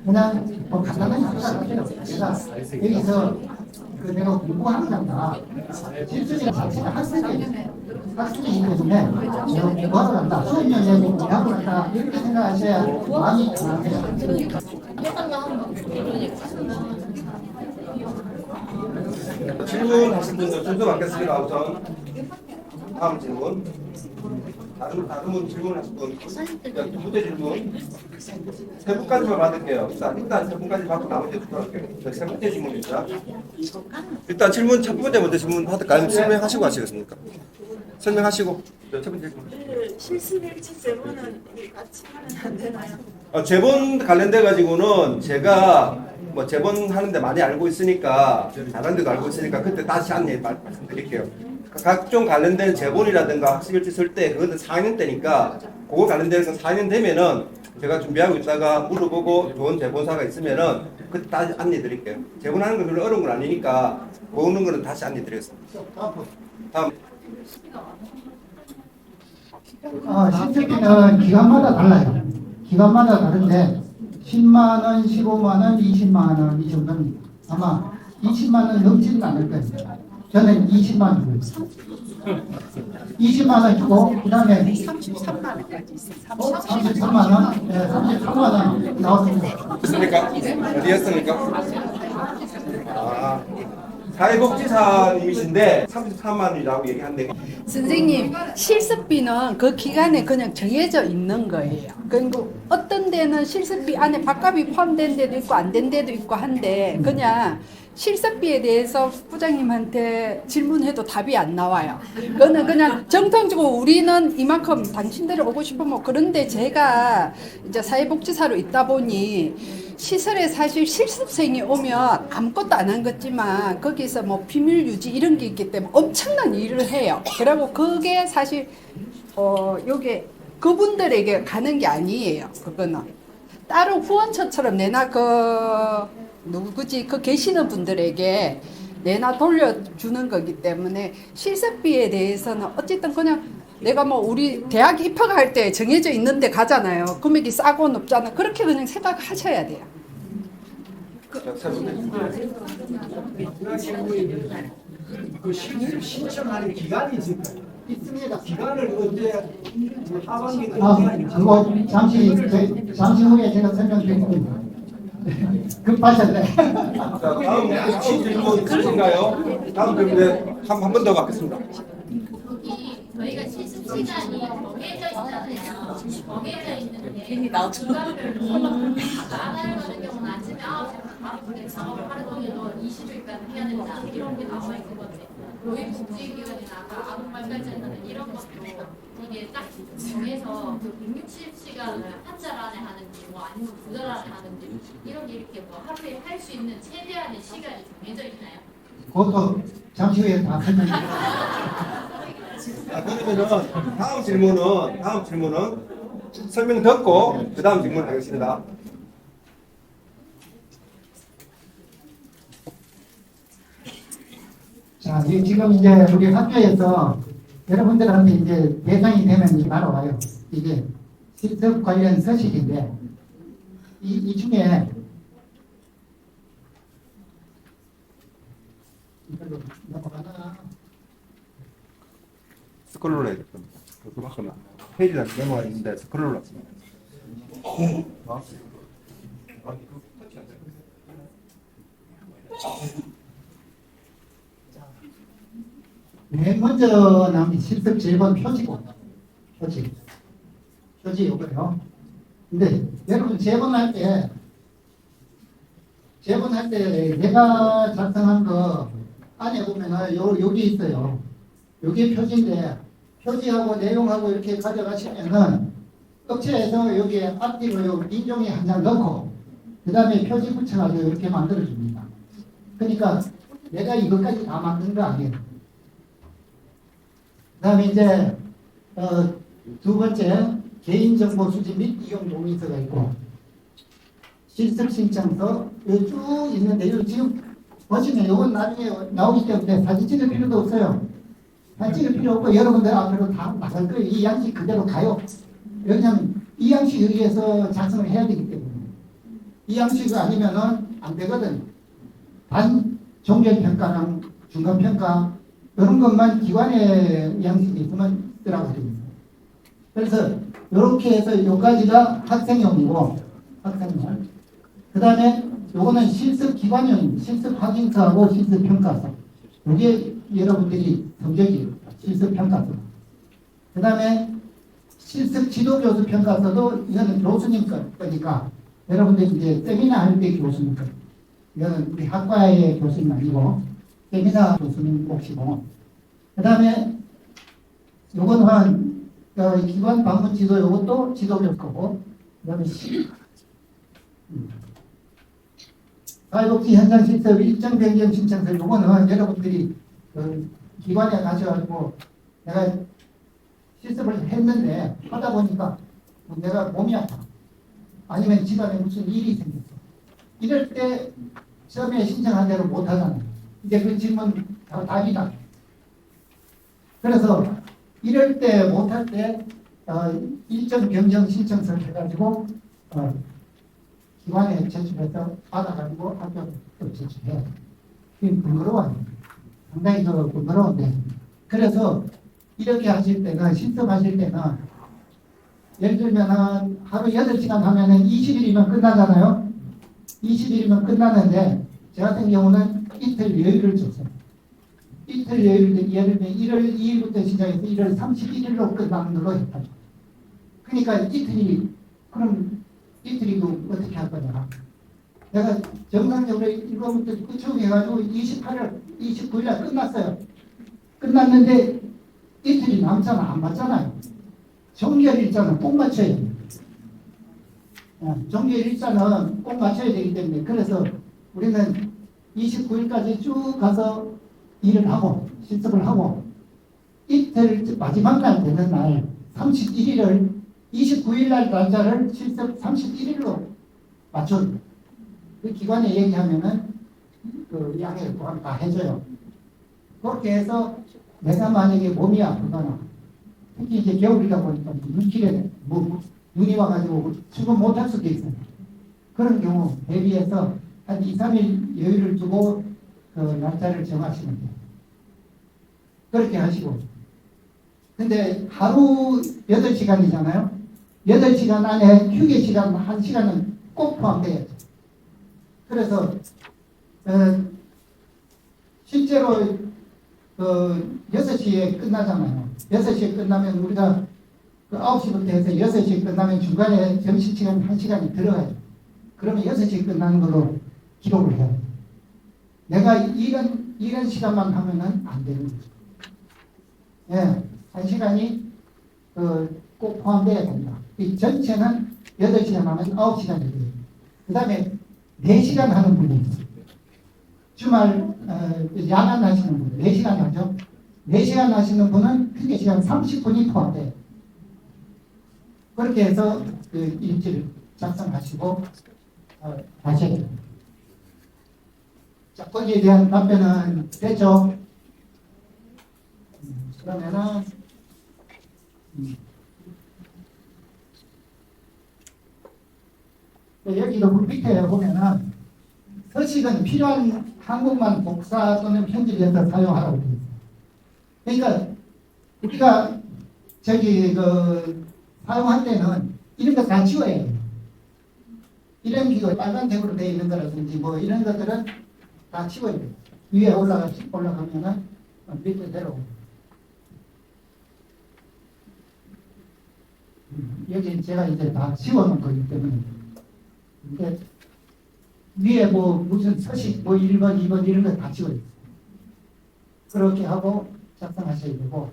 그냥 뭐 간단하게 생각하세요. 내가 여기서 그 내가 공부하는 간다. 실수가 자체가 학생이 때문에 내가 공부하러 간다. 수업료 내고 공부하러 간다. 이렇게 생각하셔야 마음이 편하세요. 질문하신 분들 순서 받겠습니다. 우선 다음 질문. 다른 분 질문하실 분. 두 번째 질문. 세 분까지만 받을게요. 일단 세 분까지 받고 나머지 투표할게요. 세 번째 질문입니다. 일단 질문 첫 번째 먼저 질문 받을까요? 설명하시고 하시겠습니까? 설명하시고 첫 번째 질문. 실습일지 제보는 같이 하면 안 되나요? 제본 관련돼 가지고는 제가 뭐 제본 하는데 많이 알고 있으니까 다른 데도 알고 있으니까 그때 다시 안내 말씀드릴게요. 각종 관련된 제본이라든가 학습일지 쓸 때 그거는 4학년 때니까 그거 관련돼서 4학년 되면은 제가 준비하고 있다가 물어보고 좋은 제본사가 있으면은 그때 다시 안내 드릴게요. 제본하는 건 별로 어려운 건 아니니까 보는 거는 다시 안내 드리겠습니다. 다음. 실습비는 기간마다 달라요. 기간마다 다른데 10만 원, 15만 원, 20만 원 이 정도입니다. 아마 20만 원 넘지는 않을 거예요. 저는 20만 원 주고 20만 원 주고 그 다음에 33만 원까지 있어요. 33만 원? 네, 33만 원 나왔습니다. 됐습니까? 어디였습니까? 사회복지사님이신데 33만 원이라고 얘기한데 선생님, 실습비는 그 기간에 그냥 정해져 있는 거예요. 그리고 어떤 데는 실습비 안에 밥값이 포함된 데도 있고 안 된 데도 있고 한데 그냥 실습비에 대해서 부장님한테 질문해도 답이 안 나와요. 그거는 그냥 정통적으로 우리는 이만큼 당신들이 오고 싶으면 그런데 제가 이제 사회복지사로 있다 보니 시설에 사실 실습생이 오면 아무것도 안 한 거지만 거기서 뭐 비밀 유지 이런 게 있기 때문에 엄청난 일을 해요. 그리고 그게 사실 요게 그분들에게 가는 게 아니에요. 그거는 따로 후원처처럼 내나 누구지 그 계시는 분들에게 내나 돌려주는 거기 때문에 실습비에 대해서는 어쨌든 그냥 내가 뭐 우리 대학 입학할 때 정해져 있는데 가잖아요. 금액이 싸고 높잖아. 그렇게 그냥 생각하셔야 돼요. 그 실습 신청하는 기간이 있을까요? 있습니다. 기간을 언제 하반기에 그거 잠시 후에 제가 설명드리겠습니다. 급하셨네. 자, 다음 혹시 질문 있으신가요? 다음 질문에 한 번 더 받겠습니다. 저희가 실습 시간이 정해져 있잖아요. 정해져 있는데 괜히 나도. 주간별로 나가는 경우는 아침에 9시부터 바로 그냥 작업을 하루 종일로 20일까지 해야 된다. 이런 게 나와 있는 건데 노인복지기관이나 아까 아동말까지 하는 이런 것도 이게 딱 정해서 그 160시간을 한 달 안에 하는지 뭐 아니면 2달 안에 하는지 이런 게 이렇게 뭐 하루에 할 수 있는 최대한의 시간이 정해져 있나요? 그것도 잠시 후에 다 설명드릴게요. 그러면은 다음 질문은 설명 듣고 그 다음 질문 하겠습니다. 자, 지금 이제 우리 학교에서 여러분들한테 이제 대상이 되면 바로 와요. 이게 실습 관련 서식인데 이 중에 이걸로 넘어가나? 스크롤로 해야 됩니다. 그만큼 페이지가 메모가 있는데 스크롤로 했습니다. 맨 먼저 나온 게 실습 제본 표지고 표지 요거요. 근데 여러분 제본할 때 내가 작성한 거 안에 보면은 여기 있어요. 여기 표지인데 표지하고 내용하고 이렇게 가져가시면은 업체에서 여기에 앞뒤로 인종이 한 장 넣고 그 다음에 표지 붙여가지고 이렇게 만들어줍니다. 그러니까 내가 이것까지 다 만든 거 아니에요. 그 다음에 이제 두 번째 개인정보 수집 및 이용 동의서가 있고 실습 신청서 쭉 있는데 요 지금 보시면 이건 나중에 나오기 때문에 사진 찍을 필요도 없어요. 사진 찍을 필요 없고 여러분들 앞으로 다 나갈 거예요. 이 양식 그대로 가요. 왜냐하면 이 양식 여기에서 작성을 해야 되기 때문에 이 양식이 아니면은 안 되거든. 단 종결평가랑 중간평가 이런 것만 기관의 양식이 있으면 쓰라고 됩니다. 그래서 이렇게 해서 요까지가 학생용이고 학생용. 그 다음에 요거는 실습 기관용, 실습 확인서하고 실습 평가서. 이게 여러분들이 성적이 실습 평가서. 그 다음에 실습 지도교수 평가서도 이거는 교수님 거니까 여러분들이 이제 세미나 할 때 교수님 거. 이거는 우리 학과의 교수님 아니고 세미나 교수님 몫이고. 그 다음에 요거는 기관 방문 지도 요것도 지도교수 거고. 그 다음에 사회복지 현장 실습 일정 변경 신청서 요거는 여러분들이 기관에 가셔가지고 내가 실습을 했는데 하다 보니까 내가 몸이 아파 아니면 집안에 무슨 일이 생겼어 이럴 때 처음에 신청한 대로 못하잖아요. 이제 그 질문 답이다. 그래서 이럴 때 못할 때 일정 변경 신청서를 해가지고 기관에 제출해서 받아가지고 학교에 제출해야 돼. 그게 번거로워요. 상당히 번거로운데. 그래서 이렇게 하실 때는, 실습하실 때는, 예를 들면 하루 8시간 하면은 20일이면 끝나잖아요. 20일이면 끝나는데, 저 같은 경우는 이틀 여유를 줬어요. 이틀 여유를, 예를 들면 1월 2일부터 시작해서 1월 31일로 끝나는 걸로 했다. 그러니까 그럼 이틀이 어떻게 할 거냐. 내가 정상적으로 1번부터 끝으로 해가지고 29일 날 끝났어요. 끝났는데 이틀이 남잖아. 안 맞잖아요. 종결일자는 꼭 맞춰야 돼요. 종결일자는 꼭 맞춰야 되기 때문에 그래서 우리는 29일까지 쭉 가서 일을 하고 실습을 하고 이틀 마지막 날 되는 날 31일을 29일 날 날짜를 실습 31일로 맞춰. 그 기관에 얘기하면은 그 양해를 포함 다 해줘요. 그렇게 해서 내가 만약에 몸이 아프거나 특히 이제 겨울이다 보니까 눈이 와가지고 출근 못할 수도 있어요. 그런 경우 대비해서 한 2, 3일 여유를 두고 그 날짜를 정하시면 돼요. 그렇게 하시고. 근데 하루 8시간이잖아요. 8시간 안에 휴게 시간 1시간은 꼭 포함돼야죠. 그래서 실제로 6시에 끝나잖아요. 6시에 끝나면 우리가 9시부터 해서 6시에 끝나면 중간에 점심시간 1시간이 들어가요. 그러면 6시에 끝나는 걸로 기록을 해요. 내가 이런 시간만 하면은 안 되는 거죠. 예, 1시간이 꼭 포함돼야 된다. 이 전체는 8시간 하면 9시간이 돼요. 그 다음에 4시간 하는 분이 있어요. 주말 야간 하시는 분 4시간 하죠. 4시간 하시는 분은 휴게 시간 30분이 포함돼요. 그렇게 해서 그 일지를 작성하시고 하셔야 돼요. 자, 거기에 대한 답변은 됐죠? 그러면은 여기도 밑에 보면은 서식은 필요한 한국만 복사 또는 편집해서 사용하라고 되어 있어요. 그러니까 우리가 사용할 때는 이런 거 다 지워야 해요. 이런 기호 빨간색으로 되어 있는 거라든지 뭐 이런 것들은 다 지워야 돼요. 위에 올라가면은 밑에 내려오고. 여기 제가 이제 다 지워놓은 거기 때문에. 근데 위에 뭐 무슨 서식 뭐 1번, 2번 이런 거 다 지워있어요. 그렇게 하고 작성하셔야 되고,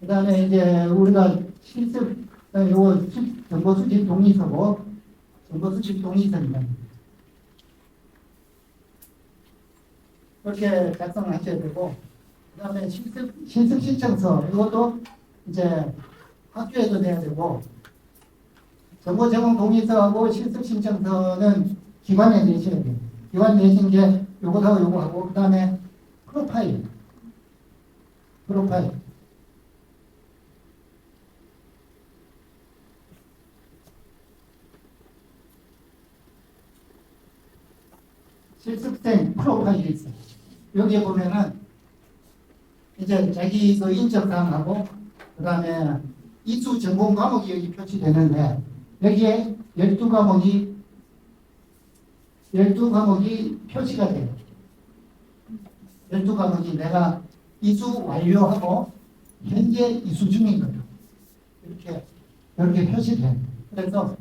그 다음에 이제 우리가 실습, 요거 정보수집 동의서고, 정보수집 동의서입니다. 그렇게 작성을 하셔야 되고, 그 다음에 실습 신청서, 이것도 이제 학교에도 내야 되고, 정보 제공 동의서하고 실습 신청서는 기관에 내셔야 돼요. 기관 내신 게 요거하고 요거하고, 그 다음에 프로파일. 실습생 프로파일이 있어요. 여기에 보면은 이제 자기 그 인적사항하고 그 다음에 이수 전공 과목이 여기 표시되는데 여기에 12과목이 표시가 돼요. 12과목이 내가 이수 완료하고 현재 이수 중인 거예요. 이렇게 표시돼요. 그래서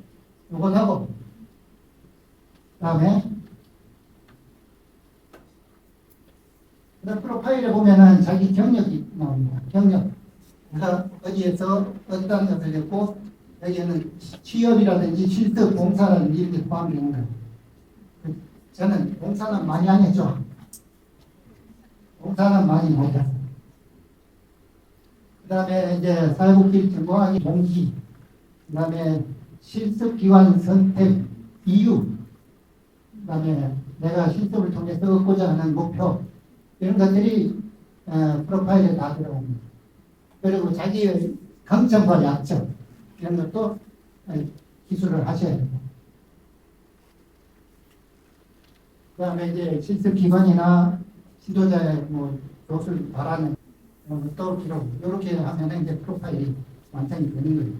이것하고 그다음에 프로파일에 보면은 자기 경력이 나옵니다. 경력. 그래서 어디에서 어떤 것을 했고 여기에는 취업이라든지 실습, 봉사라든지 이렇게 포함이 되는 거예요. 저는 봉사는 많이 안 했죠. 봉사는 많이 못했어요. 그 다음에 이제 사회복지 전공하기 동기, 그 다음에 실습기관 선택 이유, 그 다음에 내가 실습을 통해서 얻고자 하는 목표, 이런 것들이 프로파일에 다 들어갑니다. 그리고 자기의 강점과 약점, 이런 것도 기술을 하셔야 됩니다. 그 다음에 이제 실습기관이나 지도자의 뭐 교수를 바라는 또 기록, 이렇게 하면 이제 프로파일이 완성이 되는 거예요.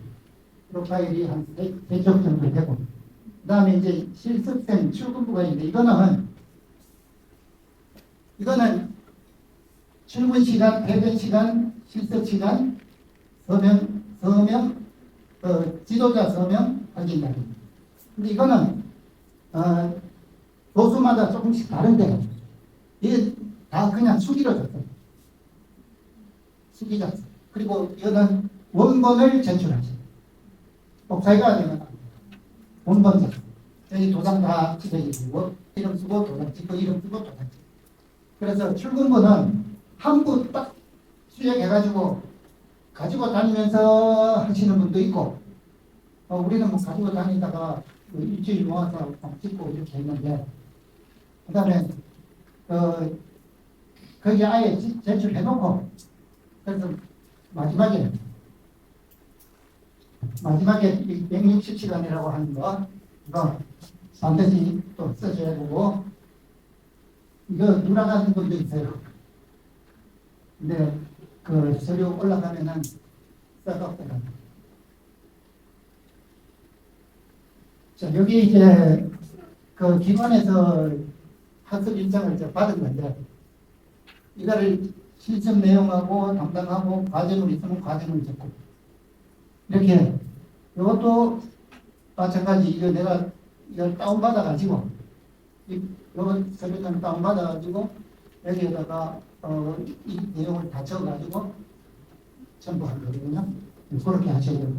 프로파일이 한 3쪽 정도 되고, 그 다음에 이제 실습생 출근부가 있는데, 이거는 출근 시간, 퇴근 시간, 실습 시간, 서명, 지도자 서명 확인입니다. 근데 이거는 도수마다 조금씩 다른데 이게 다 그냥 수기로 줬어요. 수기 작성. 그리고 이거는 원본을 제출하죠. 복사가 되면 원본 작성. 여기 도장 다 찍어지고 이름 쓰고 도장 찍고 이름 쓰고 도장 찍고. 그래서 출근부는 한 부 딱 수정해가지고 가지고 다니면서 하시는 분도 있고, 우리는 뭐 가지고 다니다가 일주일 모아서 찍고 이렇게 했는데, 그 다음에 거기 아예 제출해놓고, 그래서 마지막에 160시간이라고 하는 거, 이거 반드시 또 써줘야 되고, 이거 누락하는 분도 있어요. 근데 그 서류 올라가면은 써갖고요. 자, 여기 이제 그 기관에서 학습 인정을 이제 받은 건데, 이거를 실습 내용하고 담당하고 과정을 있으면 과정을 적고, 이렇게 이것도 마찬가지. 이거 내가 이걸 다운받아가지고, 이거 서류는 다운받아가지고 여기에다가 이 내용을 다 적어가지고 첨부한 거거든요. 그렇게 하셔야 되고.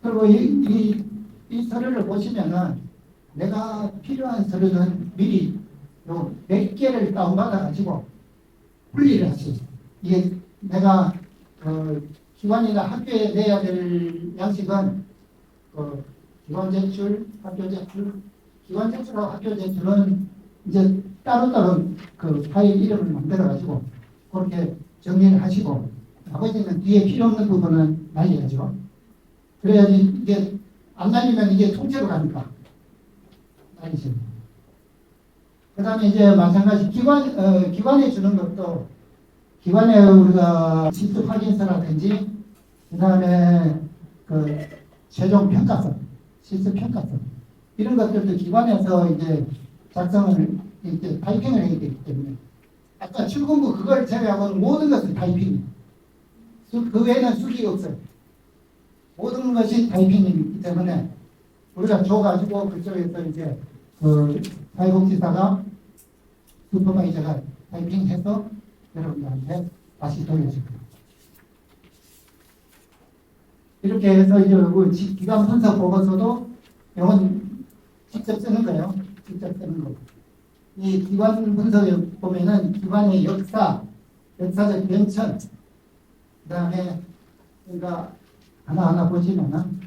그리고 이 서류를 보시면은 내가 필요한 서류는 미리 요 몇 개를 다운받아가지고 분리를 하시죠. 이게 내가 기관이나 학교에 내야 될 양식은 기관 제출, 학교 제출, 기관 제출하고 학교 제출은 이제 따로따로 그 파일 이름을 만들어가지고 그렇게 정리를 하시고, 나머지는 뒤에 필요 없는 부분은 날려야죠. 그래야지 이게 안 날리면 이게 통째로 가니까 날리죠. 그 다음에 이제 마찬가지 기관에 주는 것도, 기관에 우리가 실습 확인서라든지, 그 다음에 그 최종 평가서, 실습 평가서, 이런 것들도 기관에서 이제 작성을 이렇게 타이핑을 해야 되기 때문에, 아까 출근부 그걸 제외하고는 모든 것은 타이핑이에요. 그 외에는 수기가 없어요. 모든 것이 타이핑이기 때문에 우리가 줘가지고 그쪽에서 이제 그 사회복지사가 슈퍼바이저가 타이핑해서 여러분들한테 다시 돌려줍니다. 이렇게 해서 이제 그 기관 분석 보고서도 이건 직접 쓰는 거예요. 직접 쓰는 거. 이 기관 분석에 보면은 기관의 역사적 변천, 그 다음에 그러니까 하나하나 보시면은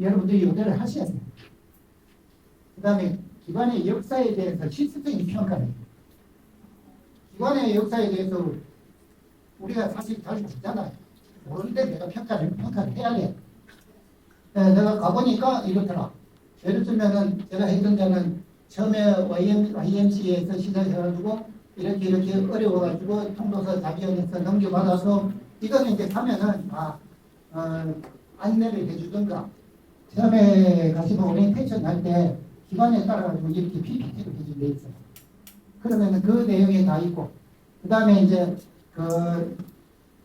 여러분들이 요대를 하셔야 돼요. 그 다음에 기관의 역사에 대해서 실질적인 평가를 해요. 기관의 역사에 대해서 우리가 사실 잘 모르잖아요. 모르는데 내가 평가를 해야 돼. 내가 가보니까 이렇더라. 예를 들면은 제가 했던 데는 처음에 YMCA에서 시작해가지고 이렇게 어려워가지고 통도서 자비원에서 넘겨받아서 이거는 이제 가면은 안내를 해주던가 처음에 가시면 오리엔테이션 할 때 기관에 따라가지고 이렇게 PPT를 해준 데 있어요. 그러면은 그 내용이 다 있고 그 다음에 이제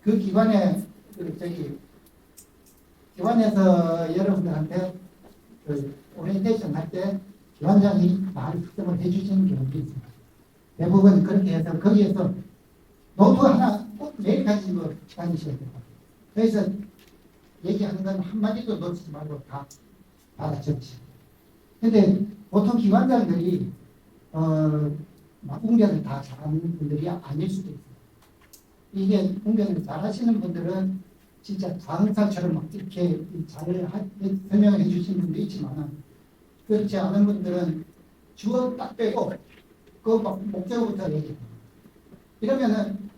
그 기관에 기관에서 여러분들한테 오리엔테이션 할 때 기관장이 많이 특정을 해주시는 경우도 있습니다. 대부분 그렇게 해서 거기에서 노트 하나 꼭 매일 가지고 다니셔야 돼요. 그래서 얘기하는 건 한마디도 놓치지 말고 다 받아쳤지. 근데 보통 기관장들이 막 웅변을 다 잘하는 분들이 아닐 수도 있어요. 이게 웅변을 잘하시는 분들은 진짜 강사처럼 막 이렇게 잘 설명을 해주시는 분도 있지만 그렇지 않은 분들은 주어 딱 빼고 그 목적어부터 얘기해요. 이러면은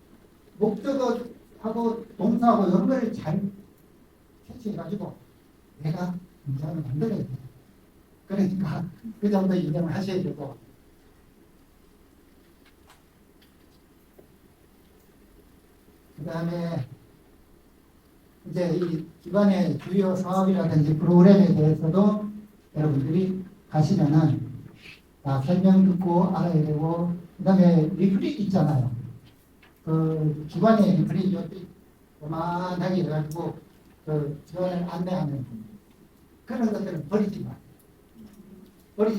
목적어하고 동사하고 이런 거를 잘 캐치해가지고 내가 문장을 만들어야 돼요. 그러니까 그 정도 인정을 하셔야 되고 그 다음에 이제 이 기관의 주요 사업이라든지 프로그램에 대해서도 여러분들이 가시면은 다 설명 듣고 알아야 되고 그 다음에 리플릿 있잖아요. 그 기관의 리플릿 요만하게 해가지고 그 기관을 안내하는 그런 것들은 버리지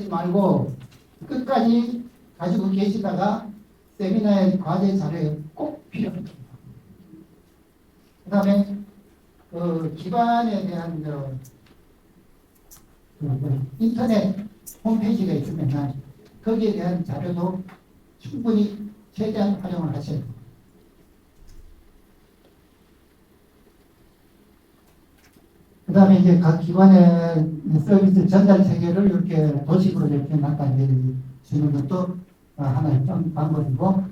말고 끝까지 가지고 계시다가 세미나의 과제 자료에 꼭 필요합니다. 그 다음에 그 기관에 대한 인터넷 홈페이지가 있으면 거기에 대한 자료도 충분히 최대한 활용을 하셔야 돼요. 그 다음에 이제 각 기관의 서비스 전달 체계를 이렇게 도식으로 이렇게 나타내 주는 것도 하나의 방법이고,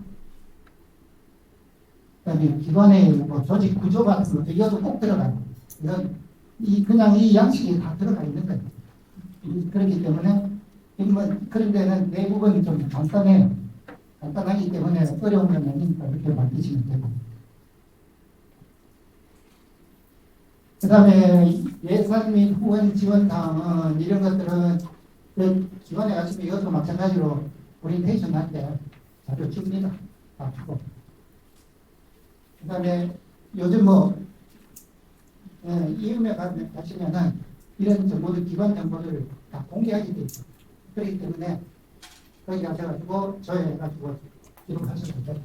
그 다음에 기관의 뭐 조직 구조 같은 것도 이것도 꼭 들어가요. 이건 그냥 이 양식이 다 들어가 있는 거예요. 그렇기 때문에 그런 데는 대부분 좀 간단해요. 간단하기 때문에 어려운 건 아니니까 이렇게 만드시면 되고. 그 다음에 예산 및 후원 지원 사항은 이런 것들은 그 기관에 가시면 이것도 마찬가지로 오리엔테이션 할 때 자료 줍니다. 다 주고. 그 다음에 요즘 이음에 가시면은 이런 정보들, 기관 정보들을 다 공개하게 돼 있어요. 그렇기 때문에 거기 가셔가지고 조회해가지고 기록하셔도 돼요.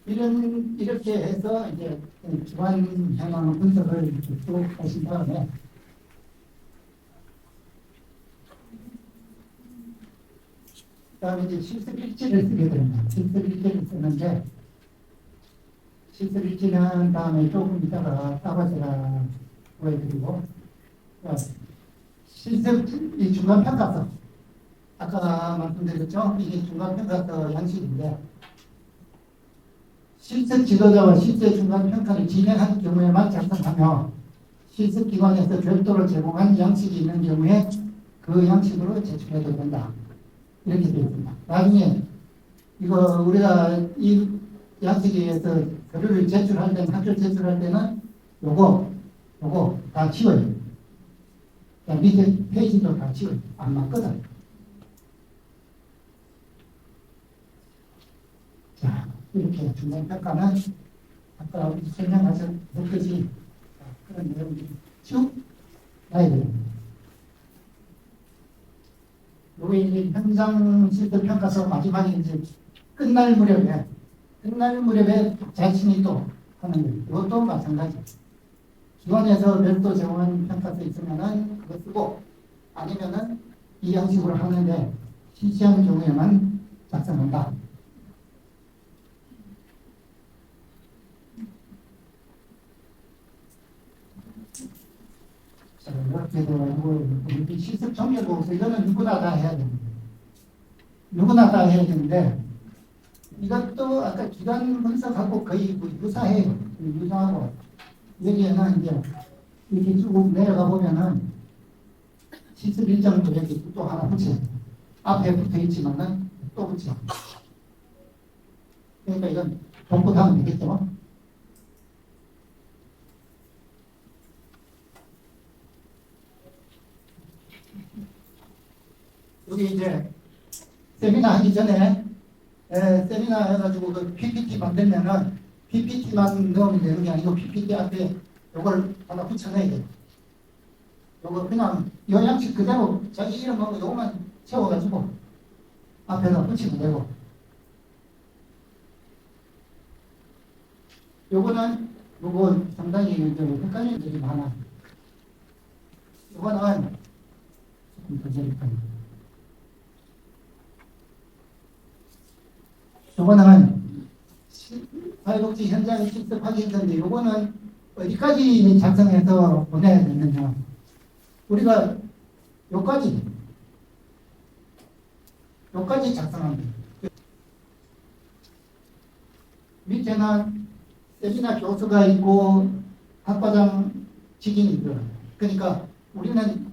이렇게 해서 이제 기관 현황 분석을 쭉 하신 다음에 그다음에 이제 실습일지를 쓰게 됩니다. 실습일지를 쓰는데 실습일지는 다음에 조금 이따가 따라서 보여드리고 실습 이 중간평가서 아까 말씀드렸죠? 이게 중간평가서 양식인데 실습 지도자와 실제 중간평가를 진행하는 경우에만 작성하며 실습기관에서 별도로 제공한 양식이 있는 경우에 그 양식으로 제출해도 된다. 이렇게 되어 있습니다. 나중에 이거 우리가 이 양식에 의해서 서류를 제출할 때는 학교를 제출할 때는 요거 다 지워요. 밑에 페이지도 다 지워요. 안 맞거든. 자, 이렇게 중간평가는 아까 우리 설명하셨듯이 그런 내용들이 쭉 나야 돼요. 요게 이제 현장 실습 평가서 마지막에 이제 끝날 무렵에 자신이 또 하는 거예요. 이것도 마찬가지. 기관에서 별도 정원 평가서 있으면은 그거 쓰고 아니면은 이 형식으로 하는데 실시한 경우에만 작성한다. 자, 이렇게 되고 우리 실습 정리보고서 이거는 누구나 다 해야 됩니다. 누구나 다 해야 되는데 이것도 아까 기간 분석하고 거의 뭐 유사해요. 유사하고 여기에는 이제 이렇게 쭉 내려가 보면은 실습 일정도 여기 또 하나 붙여요. 앞에 붙어 있지만은 또 붙여. 그러니까 이건 복붙하면 되겠죠. 여기 이제 세미나 하기 전에 세미나 해가지고 그 PPT 만들면은 PPT만 넣으면 되는 게 아니고 PPT 앞에 이걸 하나 붙여놔야 돼요. 요거 그냥 요양식 그대로 자기 이름하고 요것만 채워가지고 앞에다 붙이면 되고 요거는 요거 상당히 헷갈리는 일이 많아. 요거는 조금 더 재밌다. 요거는 사회복지 현장 실습하기 힘든데 요거는 어디까지 작성해서 보내야 되느냐. 우리가 요까지 작성하면 돼요. 밑에는 세미나 교수가 있고 학과장 직인이 있어요. 그러니까 우리는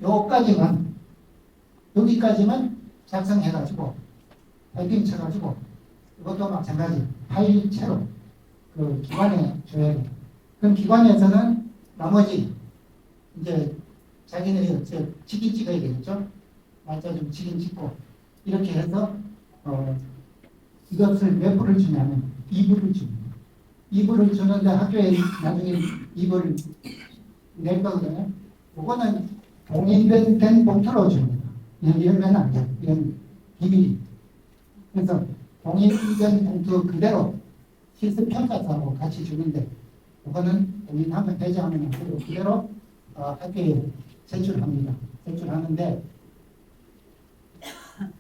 여기까지만 작성해가지고 타이핑 쳐가지고 이것도 마찬가지 파일체로 그 기관에 줘야 돼요. 그럼 기관에서는 나머지 이제 자기는 직인 찍어야 되겠죠. 날짜 좀 직인 찍고 이렇게 해서 이것을 몇 부를 주냐면 2부를 줍니다. 2부를 주는데 학교에 나중에 2부를 낼 거거든요. 이거는 봉인된 봉투로 줍니다. 열면 안 돼요. 이건 비밀이. 그래서 봉인된 봉투 그대로 실습 평가서하고 같이 주는데 이거는 봉인하면 되지 않으면 그대로 학교에 제출합니다. 제출하는데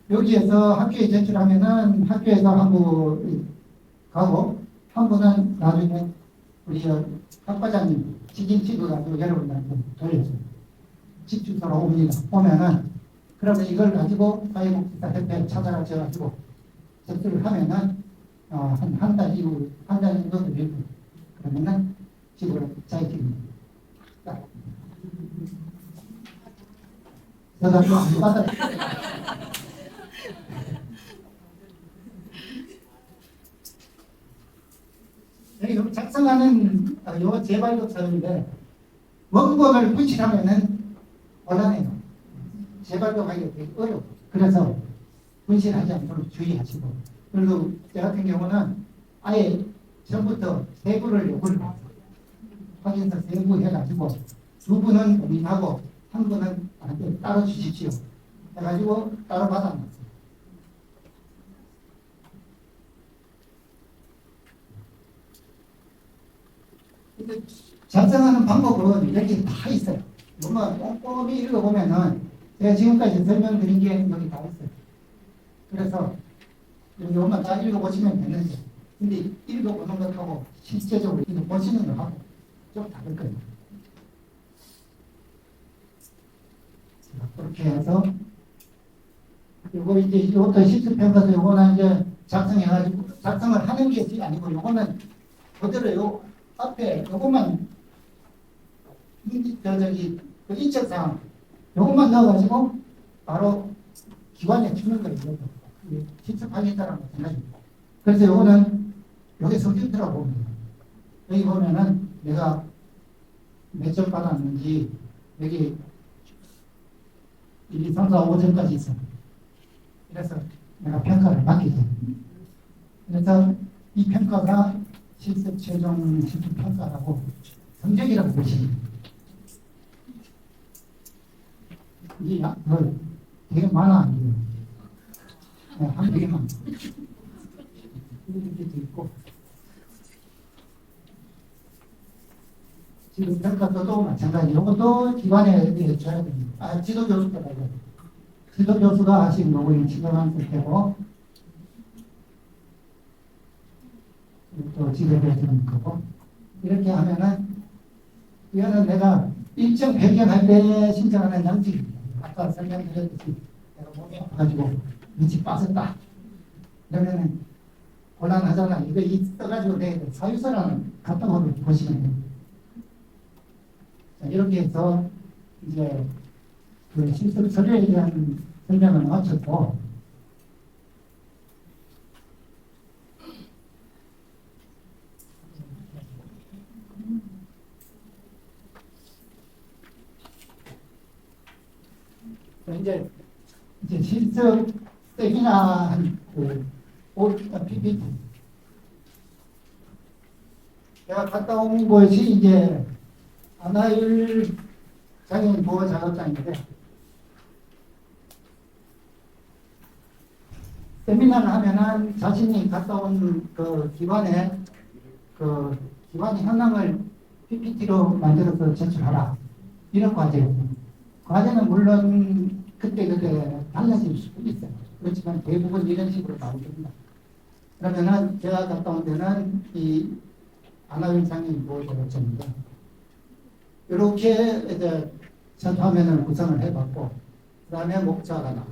여기에서 학교에 제출하면은 학교에서 한 분 가고 한 분은 나중에 우리 학과장님 직인 찍어가지고 여러분들한테 돌려줘요. 집 주소로 옵니다. 오면은 그러면 이걸 가지고 사회복지사협회 찾아가셔가지고 접수를 하면은 한 달 이후 한 달 정도 되고 그러면은 집으로 자격증입니다. 저도 안 받아요. 여기 작성하는 요 재발급서인데 원본을 분실하면은 곤란해요. 재발급하기가 되게 어려워. 그래서 분실하지 않도록 주의하시고 그리고 저 같은 경우는 아예 처음부터 세부를 요구를 받아요. 확인서 세부 해가지고 두 분은 고민하고 한 분은 나한테 따로 주십시오. 해가지고 따로 받아놨어요. 작성하는 방법은 여기 다 있어요. 뭔가 꼼꼼히 읽어보면은 제가 지금까지 설명드린 게 여기 다 있어요. 그래서 여기 오면 다 읽어보시면 되는데 근데 읽어보는 것하고 실제적으로 보시는 거하고 좀 다를 거예요. 그렇게 해서 요거 이제 이것도 실습평가서 요거는 이제 작성해가지고 작성을 하는 게 아니고 요거는 그대로 요 앞에 요것만 그 인적사항 요것만 넣어가지고 바로 기관에 주는 거예요. 실습하겠다는 마찬가지입니다. 그래서 요거는 여기 성격표라고 봅니다. 여기 보면은 내가 몇 점 받았는지 여기 1, 2, 3, 4, 5점까지 있어요. 그래서 내가 평가를 받게 돼요. 그래서 이 평가가 실습 최종 실습 평가라고 성적이라고 보시면 돼요. 이게 되게 많아. 한 개만. 이렇게도 있고. 지금 평가서도 마찬가지. 이것도 기관에 줘야 됩니다. 지도 교수가 봐요. 지도 교수가 하신 거고, 지도한 상태고, 또 지도해 주는 거고, 이렇게 하면은, 이거는 내가 일정 변경할 때 신청하는 양식입니다. 아까 설명드렸듯이 내가 몸이 아파가지고 밑이 빠졌다. 그러면은 곤란하잖아. 이거 써가지고 내 사유서라는 카톡으로 보시면 돼요. 자, 이렇게 해서 이제 그 실습 서류에 대한 설명을 마쳤고, 이제 실습 세미나 그 PPT 내가 갔다 온 곳이 이제 안하율 장애인 보호 작업장인데, 세미나를 하면은 자신이 갔다 온 그 기관의 그 기관 현황을 PPT로 만들어서 제출하라, 이런 과제였습니다. 과제는 물론 그때 달라질 수도 있어요. 그렇지만 대부분 이런 식으로 나옵니다. 그러면은 제가 갔다 온 데는 이 안하율 장애인 보호 작업장입니다. 이렇게 이제 첫 화면을 구성을 해봤고, 그 다음에 목차가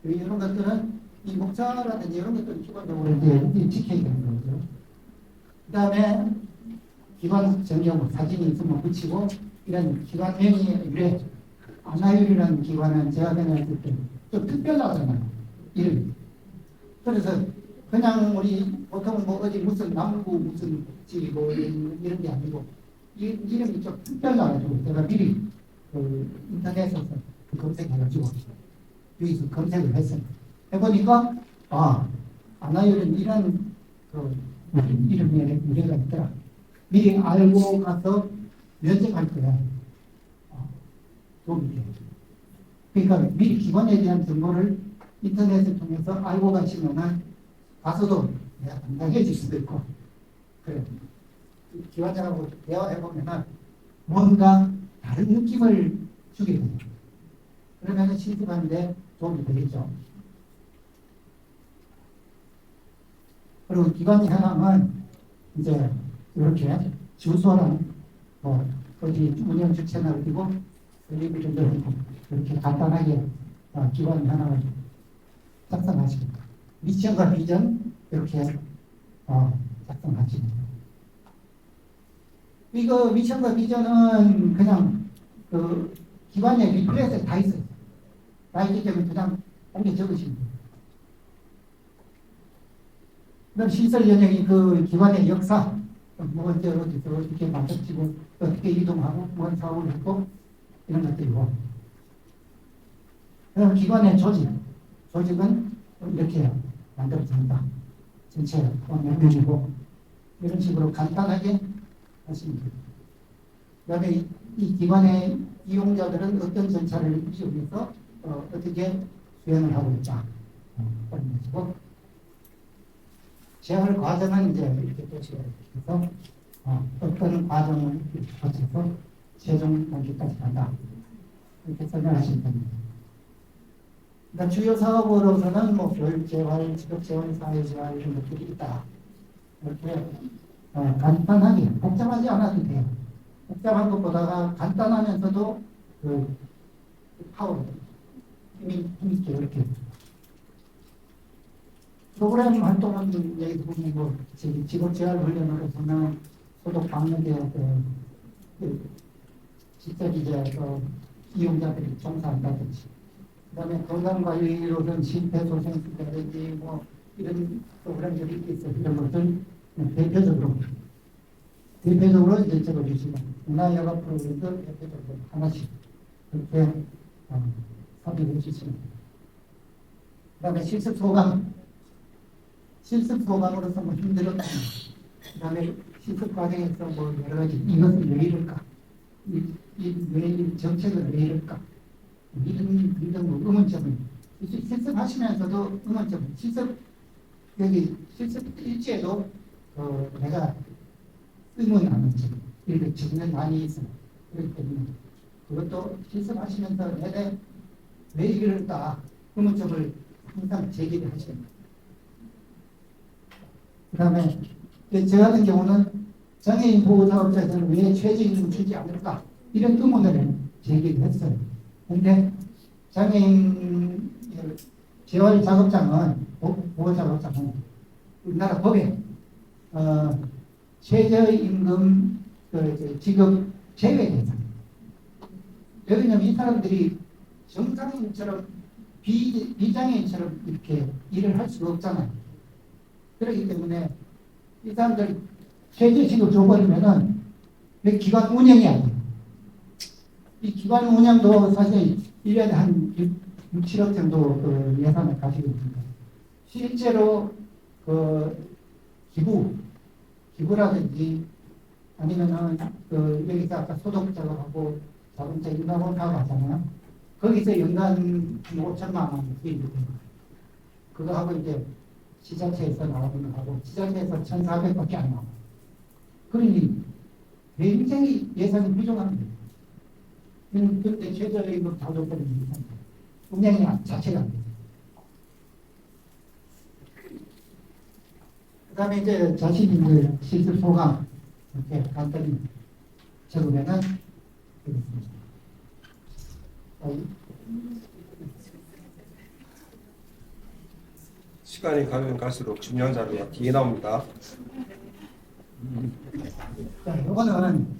이런 것들은 이 목차라든지 이런 것들은 기본적으로 이제 지켜야 되는 거죠. 그 다음에 기관 전경 사진이 있으면 붙이고, 이런 기관명이 이래 안하율이라는 기관은 제가 다녔을 때 좀 특별하잖아요. 이름이. 그래서 그냥 우리 보통 뭐 어디 무슨 남구 무슨 집이고 이런 게 아니고 이름이 좀 특별해가지고 제가 미리 그 인터넷에서 검색해가지고 여기서 검색을 했어요. 해보니까 안하율은 이런 그 이름에 유래가 있더라. 미리 알고 가서 면접할 때 도움이 돼요. 그러니까 미리 기관에 대한 정보를 인터넷을 통해서 알고 가시면은 가서도 내가 당당해질 수도 있고, 그래. 기관장하고 대화해보면은 뭔가 다른 느낌을 주게 됩니다. 그러면은 실습하는데 도움이 되겠죠. 그리고 기관 현황은 이제 이렇게 주소랑 뭐 어디 운영 주체나 어디고 리뷰를 이렇게 간단하게 기관 현황을 작성하십니다. 미션과 비전 이렇게 작성하십니다. 이거 미션과 비전은 그냥 그 기관의 리플렛에 다 있어요. 다 있기 때문에 그냥 옮겨 적으시면 돼요. 그럼 시설 연령이 그 기관의 역사, 뭐 어떻게 만들어지고 어떻게 이동하고 뭔 사업을 했고 이런 것들이고, 그럼 기관의 조직은 이렇게 만들어집니다. 전체 몇 명이고 이런 식으로 간단하게 하시면 됩니다. 그 다음에 이 기관의 이용자들은 어떤 절차를 이용해서 어떻게 수행을 하고 있다. 그런 것이고, 재활 과정은 이제 이렇게 표시가 돼서 어떤 과정을 거쳐서 최종 단계까지 간다. 이렇게 설명하시면 됩니다. 그러니까 주요 사업으로서는 뭐 교육재활, 직업재활, 사회재활 이런 것들이 있다. 이렇게 간단하게 복잡하지 않아도 돼요. 복잡한 것보다가 간단하면서도 그 파워, 힘있게 이렇게. 프로그램 활동은 여기 보면 뭐 직업재활 훈련으로서는 소독 방역에 직접 이제 이용자들이 종사한다든지, 그다음에 건강관리로는 심폐소생술이라든지 뭐 이런 프로그램들이 있어요. 이런 것들 대표적으로 이제 적어주시면 문화여가 프로그램도 대표적으로 하나씩 그렇게 삽입해 주시면 됩니다. 그다음에 실습 소감 실습 소감으로서 뭐 힘들었고, 그 다음에 실습 과정에서 뭐 여러 가지 이것은 왜 이럴까? 왜 정책을 왜 이럴까? 이런 뭐 의문점을 실습하시면서도 의문점을 여기 실습 일지에도 내가 의문하는 점 이렇게 적는 많이 있어요. 그렇기 때문에 그것도 실습하시면서 내가 왜 이럴까 의문점을 항상 제기를 하셔야 됩니다. 그 다음에 저 같은 경우는 장애인 보호사업자에서는 왜 최저임금을 주지 않을까 이런 의문을 제기를 했어요. 근데 장애인 재활작업장은 보호작업장은 우리나라 법에 최저임금 지급 제외 대상. 왜냐면 이 사람들이 정상인처럼 비장애인처럼 이렇게 일을 할 수가 없잖아요. 그렇기 때문에 이 사람들 최저시급 줘버리면은 기관 운영이 안 돼요. 이 기관 운영도 사실 1년에 한 6, 7억 정도 예산을 가지고 있습니다. 실제로 기부라든지 아니면은 여기서 아까 소독 작업하고 자동차 인가원 사업하잖아요. 거기서 연간 5천만 원 수입이 됩니다. 그거 하고 이제 지자체에서 나오는 거 하고 지자체에서 1,400밖에 안 나와요. 그러니 굉장히 예산이 부족합니다. 그때 최저임금 다 줬거든요. 운영이 자체가 안 되죠. 그 다음에 이제 자신이 이제 실습 소감 이렇게 간단히 적으면은 되겠습니다. 시간이 가면 갈수록 중요한 자료가 뒤에 나옵니다. 자, 이거는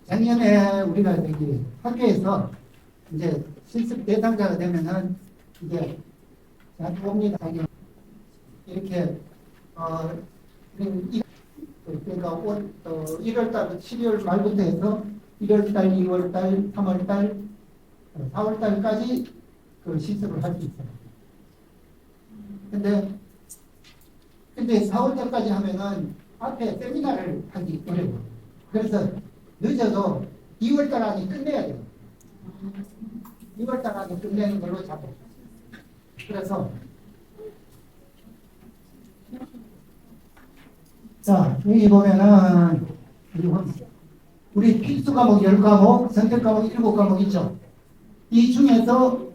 작년에 우리가 여기 학교에서 이제 실습 대상자가 되면은 이제 옵니다. 이렇게 그러니까 1월달 12월 말부터 해서 1월달, 2월달, 3월달, 4월달까지 그 실습을 할 수 있어요. 근데 4월달까지 하면은 앞에 세미나를 하기 어려워요. 그래서 늦어도 2월달 안에 끝내야 돼요. 2월달 안에 끝내는 걸로 잡아요. 그래서 자, 여기 보면은 우리 필수 과목 10과목, 선택 과목 7과목 있죠. 이 중에서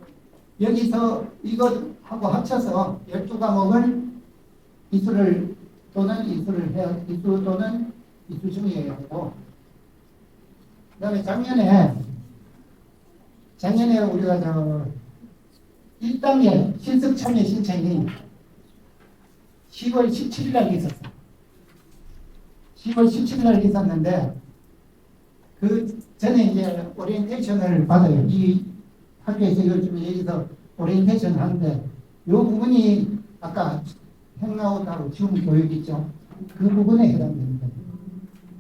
여기서 이것하고 합쳐서 12과목을 이수를 또는 이수를 해야, 이수 또는 이수 중이어야 되고, 그 다음에 작년에 우리가 1단계 실습 참여 신청이 10월 17일 날 있었어요. 10월 17일 날 있었는데, 그 전에 이제 오리엔테이션을 받아요. 이 학교에서 요즘 여기서 오리엔테이션을 하는데, 이 부분이 아까 행아웃하고 줌 교육 있죠. 그 부분에 해당됩니다.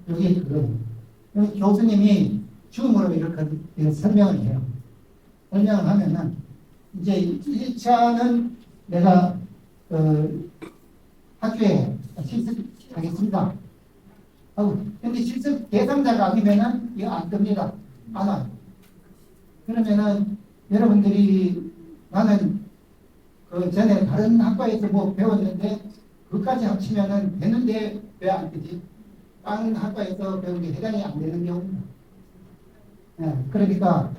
여기 그거예요. 교수님이 줌으로 이렇게 설명을 해요. 설명을 하면은 이제 1차는 내가 학교에 실습하겠습니다. 근데 실습 대상자가 아니면은 이거 안 뜹니다. 안 와요. 그러면은 여러분들이 나는 그 전에 다른 학과에서 뭐 배웠는데 그것까지 합치면은 되는데 왜 안 되지? 다른 학과에서 배운 게 해당이 안 되는 경우입니다. 네, 그러니까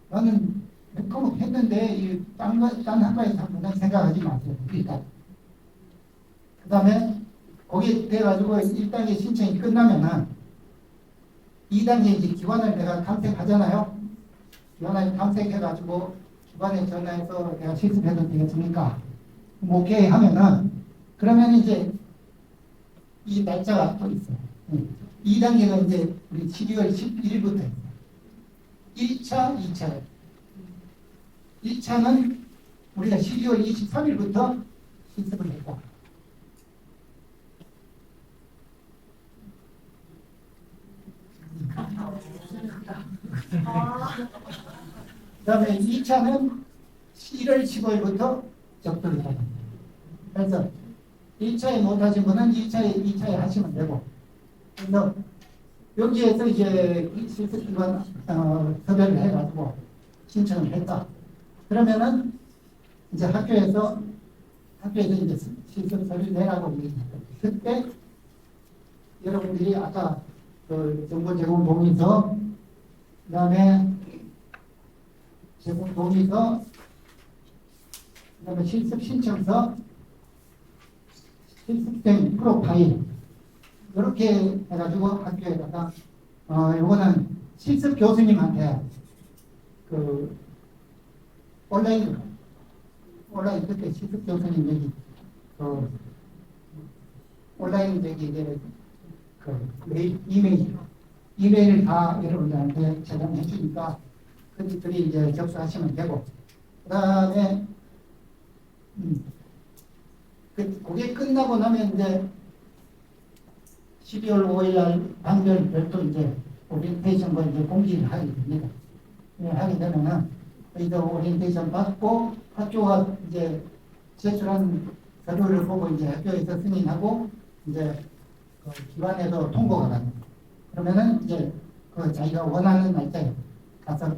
나는 몇 과목 했는데 딴 학과에서 한번 생각하지 마세요. 그러니까 그 다음에 거기에 돼가지고 1단계 신청이 끝나면은 2단계 이제 기관을 내가 탐색하잖아요. 기관을 탐색해가지고 기관에 전화해서 내가 실습해도 되겠습니까? 오케이 하면은 그러면 이제 이 날짜가 또 있어요. 2단계는 이제 우리 12월 11일부터 1차, 2차. 1차는 우리가 12월 23일부터 실습을 했고, 그 다음에 2차는 1월 15일부터 접근을 합니다. 그래서 1차에 못하신 분은 2차에 하시면 되고. 그래서 여기에서 이제 실습기관 섭외를 해가지고 신청을 했다. 그러면은 이제 학교에서 이제 실습 서류 내라고 얘기했다. 그때 여러분들이 아까 그 정보 제공 동의서, 그다음에 제공 동의서, 그다음에 실습 신청서, 실습생 프로파일 이렇게 해가지고 학교에다가 요거는 실습 교수님한테 그 온라인 그때 실습 교수님 여기 그 온라인 저기 그 이메일 다 여러분들한테 제공해 주니까 그들이 이제 접수하시면 되고, 그다음에 그게 끝나고 나면 이제 12월 5일 날 단결 별도 이제 오리엔테이션과 이제 공지를 하게 됩니다. 하게 되면은 이제 오리엔테이션 받고 학교가 이제 제출한 서류를 보고 이제 학교에서 승인하고 이제 그 기관에서 통보가 납니다. 그러면은 이제 그 자기가 원하는 날짜에 가서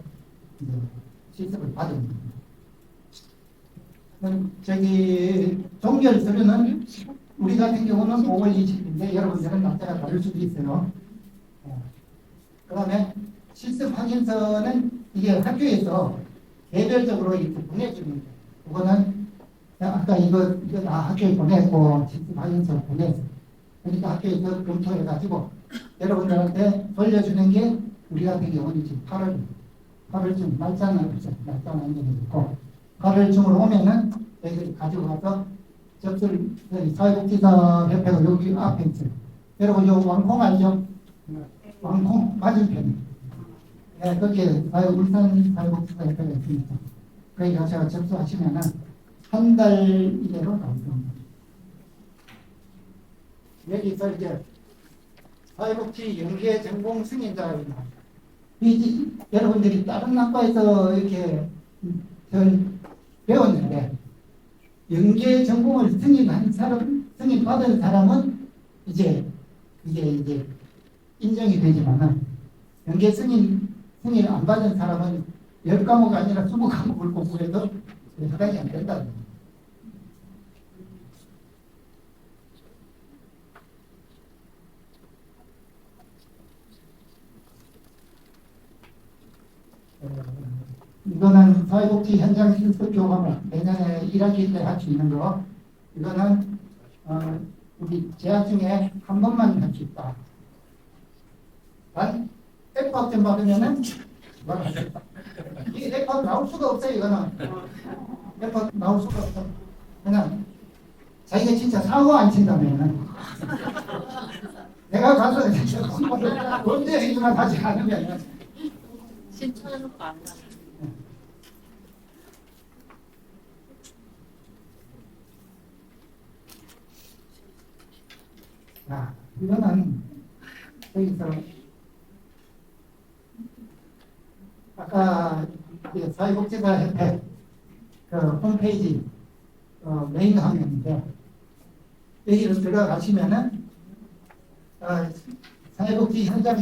이제 실습을 받은 겁니다. 저기 종결 서류는 우리 같은 경우는 5월 20일인데 여러분들은 날짜가 다를 수도 있어요. 그 다음에 실습 확인서는 이게 학교에서 개별적으로 이렇게 보내주는 거예요. 그거는 아까 이거 다 학교에 보내고 실습 확인서 보내서 그러니까 학교에서 검토해가지고 여러분들한테 돌려주는 게 우리 같은 경우는 지금 8월쯤 날짜는 있고 8월쯤으로 오면은 저희들이 가지고 가서 접수를 사회복지사 협회가 여기 앞에 있어요. 여러분 요 왕콩 알죠? 왕콩 맞은편. 네, 거기에 울산 사회복지사 협회가 있습니다. 거기 가서 접수하시면은 한 달 이내로 나옵니다. 여기서 이제 사회복지 연계 전공 승인자입니다. 여러분들이 다른 학과에서 이렇게 배웠는데 연계 전공을 승인 받은 사람은 이게 이제 인정이 되지만은 연계 승인 안 받은 사람은 10과목 아니라 20과목을 공부해도 해당이 안 된다. 이거는 사회복지 현장 실습 교감을 내년에 1학기 때 할 수 있는 거. 이거는 우리 재학 중에 한 번만 할 수 있다. 단 F학점 받으면은 뭘 할 수 있다. 이 F학 나올 수가 없어요. 이거는 F학 나올 수가 없어. 그냥 자기가 진짜 사고 안 친다면은 내가 가서 언제 해주나 하지 않으면 신청해놓고 안 가. 자, 이거는 여기서 아까 사회복지사 협회 그 홈페이지 메인 화면인데 여기로 들어가시면은 사회복지 현장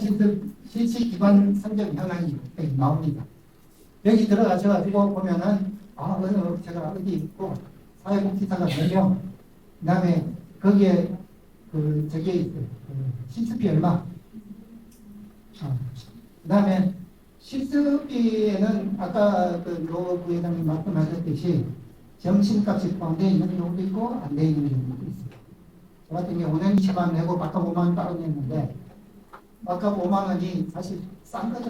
실시 기관 성적 현황이 여기 나옵니다. 여기 들어가셔가지고 보면은 어느 업체가 어디 있고 사회복지사가 4명, 그다음에 거기에 저게 있어요. 실습비 얼마? 그다음에 실습비에는 아까 노 부회장님 말씀하셨듯이 점심값이 포함되어 있는 경우도 있고 안 되어 있는 경우도 있어요. 저 같은 경우는 20만 내고 바깥 5만 원 따로 냈는데 바깥 5만 원이 사실 싼 거죠.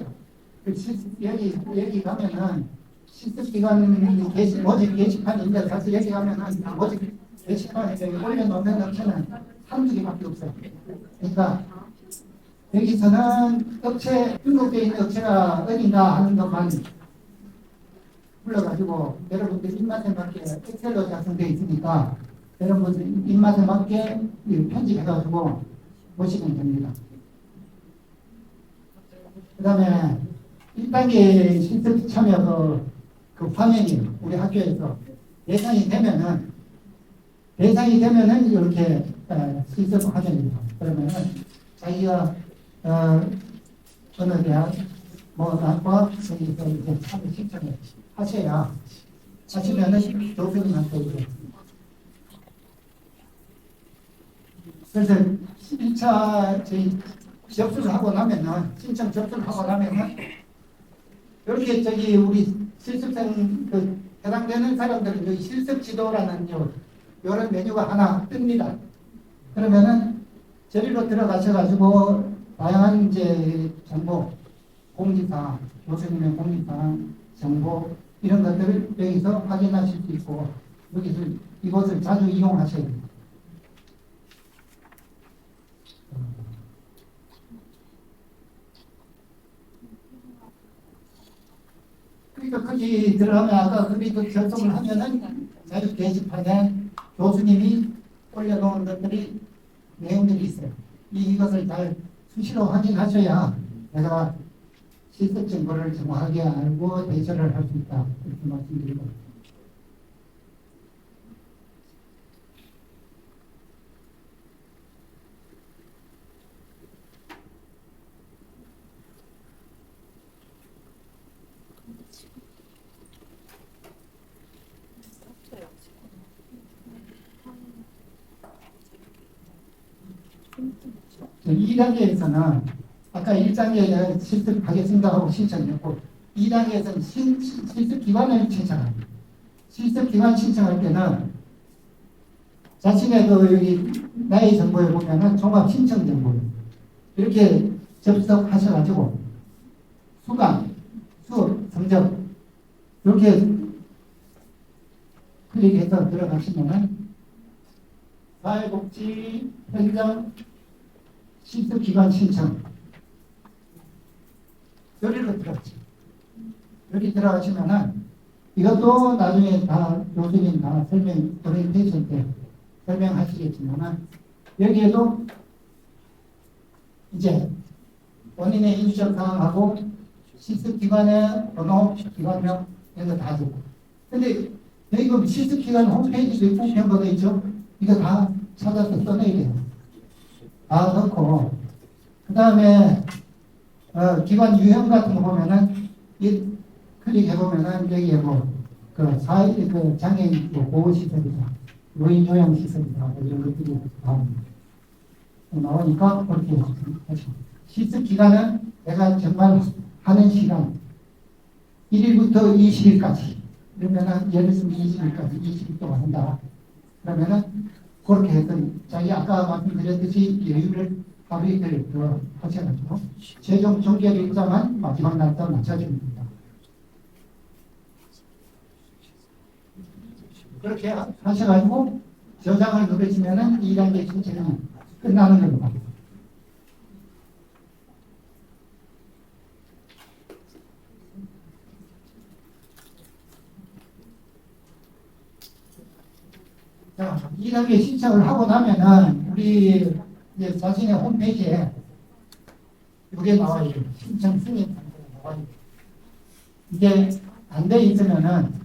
여기 가면은 실습기관 모집 게시판이 있는데 사실 여기 가면은 모집 게시판에 올려놓는 업체는 한두 개밖에 없어요. 그러니까 여기서는 업체 등록되어 있는 업체가 어딘가 하는 것만 불러가지고 여러분들 입맛에 맞게 엑셀로 작성되어 있으니까 여러분들 입맛에 맞게 편집해가지고 보시면 됩니다. 그 다음에 1단계 실습 참여 그 화면이 우리 학교에서 예산이 되면은 대상이 되면은 이렇게 실습을 하됩니다. 그러면은 자기가 어느 대학 뭐 나과 여기서 이제 참여 신청을 하셔야 하시면은 교수님한테 이제 그래서 1차 저희 접수를 하고 나면은 신청 접수를 하고 나면은 이렇게 저기 우리 실습생 그 해당되는 사람들은 여기 실습 지도라는 요런 메뉴가 하나 뜹니다. 그러면은 저리로 들어가셔가지고 다양한 이제 정보, 공지사항, 교수님의 공지사항, 정보 이런 것들을 여기서 확인하실 수 있고 여기서 이곳을 자주 이용하셔야 됩니다. 그러니까 거기 들어가면 아까 그리도 접속을 하면은 자주 게시판에 교수님이 올려놓은 것들이 내용들이 있어요. 이것을 잘 수시로 확인하셔야 내가 실습 정보를 정확하게 알고 대처를 할 수 있다. 이렇게 말씀드리고. 이 단계에서는 아까 1단계에 실습하겠습니다 하고 신청했고 2단계에서는 실습 기관을 신청합니다. 실습 기관 신청할 때는 자신의 그 여기 나의 정보에 보면은 종합 신청 정보 이렇게 접속하셔가지고 수강, 수업, 성적 이렇게 클릭해서 들어가시면은 사회복지 현장 실습기관 신청 여기로 들어가죠. 여기 들어가시면은 이것도 나중에 다 교수님 다 오리엔테이션 때 설명하시겠지만은 여기에도 이제 본인의 인적 사항하고 실습기관의 번호, 기관명 이런 거 다 주고 근데 여기 그 실습기관 홈페이지도 있고 편거도 있죠. 이거 다 찾아서 써내야 돼요. 다 넣고 그 다음에 기관 유형 같은 거 보면은 이 클릭해 보면은 여기에 뭐그 장애인 보호 시설이다, 노인 요양 시설이다 뭐 이런 것들이 나오니까 그렇게 하시고 실습 기간은 내가 정말 하는 시간 1일부터 20일까지 그러면은 예를 들면 20일까지 20일 동안 한다. 그러면은 그렇게 해서 자기 아까 말씀드렸듯이 여유를 하루 이틀 더 하셔가지고 최종 종결 일정은 마지막 날짜 맞춰줍니다. 그렇게 하셔가지고 저장을 누르시면은 2단계 신청이 끝나는 걸로 봐요. 자, 2단계 신청을 하고 나면은 우리 이제 자신의 홈페이지에 이게 나와요. 신청 승인 상태가 나와요. 이게 안 돼 있으면은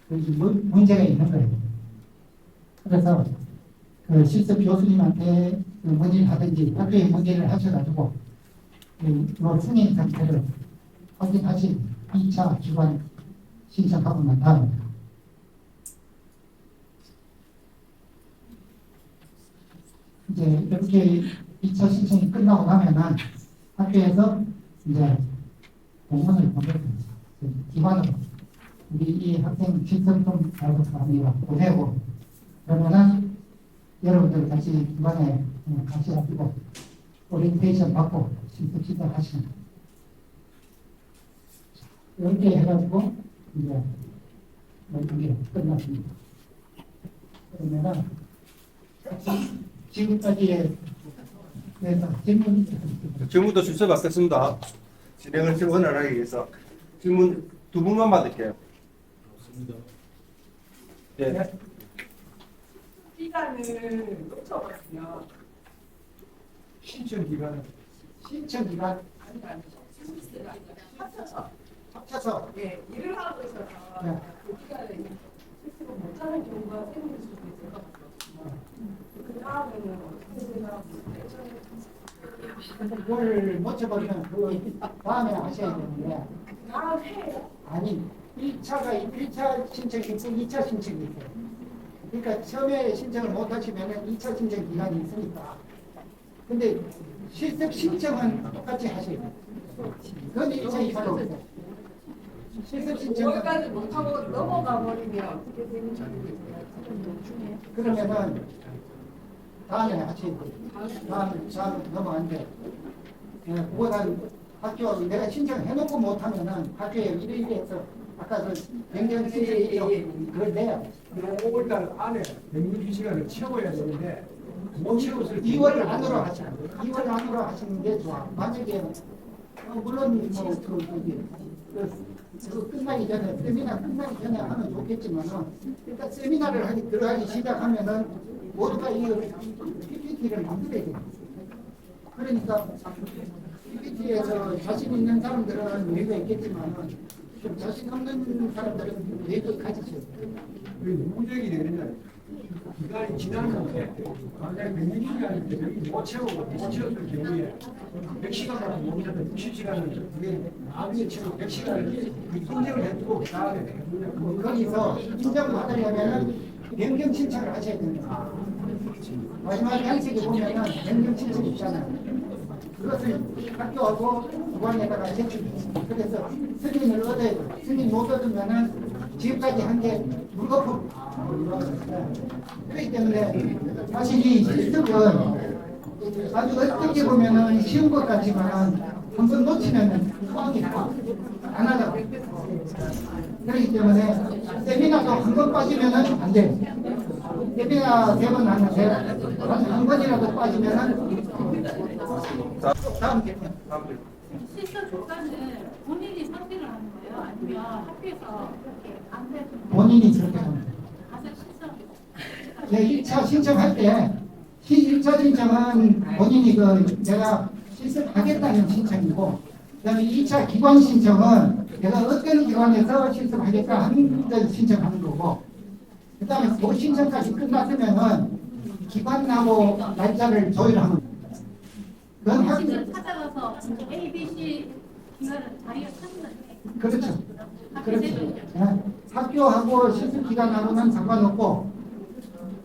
문제가 있는 거예요. 그래서 그 실습 교수님한테 문의를 하든지 학교에 문의를 하셔가지고 이 승인 상태를 확인하시 2차 기관 신청하고 난 다음에 이제 이렇게 2차 신청이 끝나고 나면은 학교에서 이제 공문을 보내줍니다. 기관으로 우리 이 학생 실습 발급합니다. 보내고 그러면은 여러분들 다시 기관에 가셔가지고 오리엔테이션 받고 실습 시작하시면 이렇게 해가지고 이제 이게 끝났습니다. 그러면은 지금까지의 질문도 순서 받겠습니다. 진행을 원활하게 위해서 질문 두 분만 받을게요. 네. 기간을 놓쳐버리면 신청 기간 합쳐서 예, 일을 하고 있어서 네. 그 기간에 실습을 못하는 경우가 생길 수도 있을 것 같아요. 그걸 놓쳐버리면 그 다음에 하셔야 되는데 아니 1차 신청이 있고 2차 신청이 있어요. 그러니까 처음에 신청을 못 하시면 2차 신청 기간이 있으니까. 근데 실습 신청은 똑같이 하셔야 돼요. 그건 1차 이상 없어요. 실습 신청은 거기까지 못하고 넘어가 버리면 어떻게 되는 거예요? 그러면은 다음에 하셔야 돼요. 다음에 넘어가는데 그거는 학교 내가 신청해놓고 못하면은 학교에 이래 해서 아까 그 변경 신청이죠. 그걸 내야 돼. 5월달 안에 명령 시간을 채워야 되는데 못 채웠을 2월 안으로 하시는 거예요. 2월 안으로 하시는 게 좋아. 만약에 물론 그 끝나기 전에 세미나 끝나기 전에 하면 좋겠지만은 일단 세미나를 들어가기 시작하면은 모두가 이 PPT를 만들어야 돼요. 그러니까 PPT에서 자신 있는 사람들은 여유가 있겠지만은 좀 자신 없는 사람들은 여유를 가지셔야 돼요. 문제가 되느냐 기간이 지났는데 만약에 명령 기간이 못 채우고 못 채웠을 경우에 100시간밖에 못 채웠다 60시간을 그게 나중에 채우고 100시간을 인정을 해두고 그 다음에 거기서 인정을 받으려면은 변경 신청을 하셔야 됩니다. 마지막 양식에 보면은 변경 신청 있잖아요. 그것을 학교하고 구간에다가 제출해요. 그래서 승인을 얻어야 돼요. 승인 못 얻으면은 지금까지 한 게 물거품. 그렇기 때문에 사실 이 실습은 아주 어떻게 보면은 쉬운 것 같지만 한 번 놓치면은 꽝이 나. 안 하다가. 그렇기 때문에 세미나도 한 번 빠지면은 안 돼요. 세미나 3번 하는데 한 번이라도 빠지면은 다음 질문. 실습 조건은 본인이 선택을 하는 거예요? 아니면 학교에서 이렇게 안내해 본인이 그렇게 합니다. 가서 실습 네, 1차 신청할 때 1차 신청은 본인이 내가 실습하겠다는 신청이고 그다음에 2차 기관 신청은 내가 어떤 기관에서 실습하겠다 하는 걸 신청하는 거고 그다음에 그 신청까지 끝났으면은 기관하고 날짜를 조율하는 거예요. 그건 학교를 찾아가서 A, B, C 기간을 자기가 찾는 거예요. 그렇죠. 학교 그렇죠. 제도죠. 네. 학교하고 실습 기간하고는 상관없고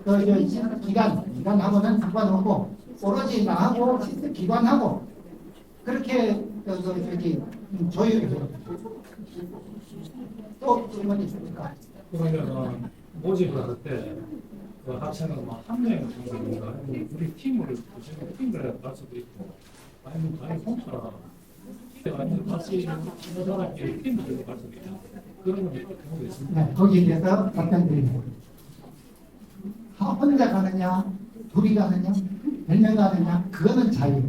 실습 기간하고는 상관없고 오로지 나하고 실습 기관하고 그렇게 조율해요. 또 질문 있습니까? 그러면 모집을 할 때 그 학생은 한 명 정도인가 아니면 우리 팀을 팀을 갈 수도 있고 아니면 아예 혼자 아니면 같이 여러 사람끼리 팀을 갈 수도 있고 그런 경우도 있습니다. 네, 거기에 대해서 답변드립니다. 혼자 가느냐, 둘이 가느냐, 몇 명 가느냐, 그거는 자유예요.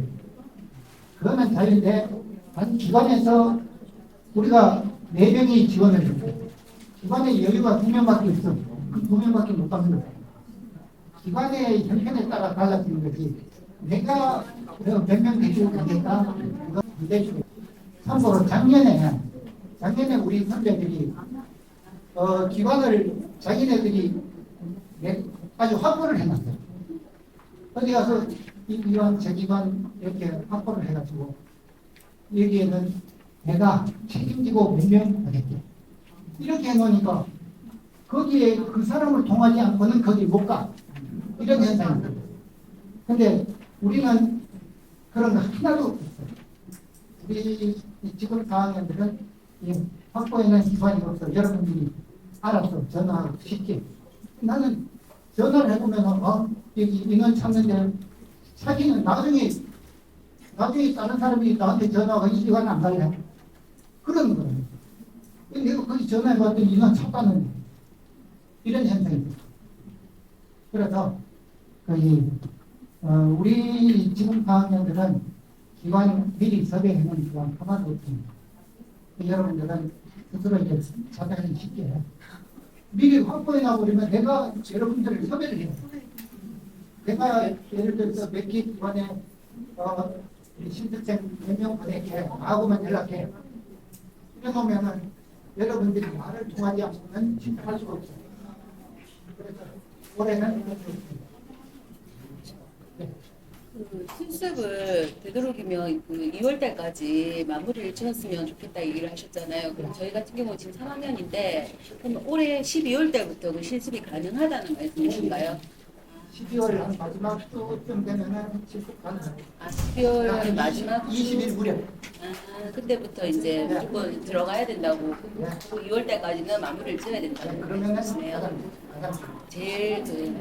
그거는 자유인데, 단 기관에서 우리가 4명이 지원을 해요. 기관의 여유가 2명밖에 없어. 그 2명밖에 못 받는 거예요. 기관의 형편에 따라 달라지는 거지. 내가 몇 명 데리고 가겠다, 그건 부대주고. 참고로 작년에 우리 선배들이 기관을 자기네들이 아주 확보를 해놨어요. 어디 가서 이 기관, 저 기관 이렇게 확보를 해가지고 여기에는 내가 책임지고 몇 명 하겠다. 이렇게 해놓으니까 거기에 그 사람을 통하지 않고는 거기 못 가. 이런 현상입니다. 근데 우리는 그런 거 하나도 없어요. 우리 지금 4학년들은 확보에는 기관이 없어. 여러분들이 알아서 전화하고 쉽게. 나는 전화를 해보면 여기 인원 찾는데 자기는 나중에 다른 사람이 나한테 전화가 이 기관 안 갈래? 그런 거예요. 내가 거기 전화해봤더니 인원 찾다는 이런 현상입니다. 그래서 우리 지금 4학년들은 기관 미리 섭외해놓은 기관 하나도 없습니다. 여러분들은 스스로 이제 찾아가기 쉽게 해요. 미리 확보해놔 버리면 내가 여러분들을 섭외를 해요. 내가 예를 들어서 몇 기 기관에 신입생 몇 명 보낼게 하고만 연락해. 이러면은 여러분들이 말을 통하지 않으면 신청할 수가 없어요. 그래서 올해는 그 실습을 되도록이면 그 2월 달까지 마무리를 지었으면 좋겠다 얘기를 하셨잖아요. 그럼 저희 같은 경우 지금 3학년인데 그럼 올해 12월 달부터 그 실습이 가능하다는 말씀이신가요? 12월 한 마지막 주쯤 되면은 실습 가능해요. 아, 12월 마지막 20일 무렵. 아, 그때부터 이제 무조건 들어가야 된다고. 그 2월 달까지는 마무리를 지어야 된다는 그러면은 말씀이시네요. 가장 제일 그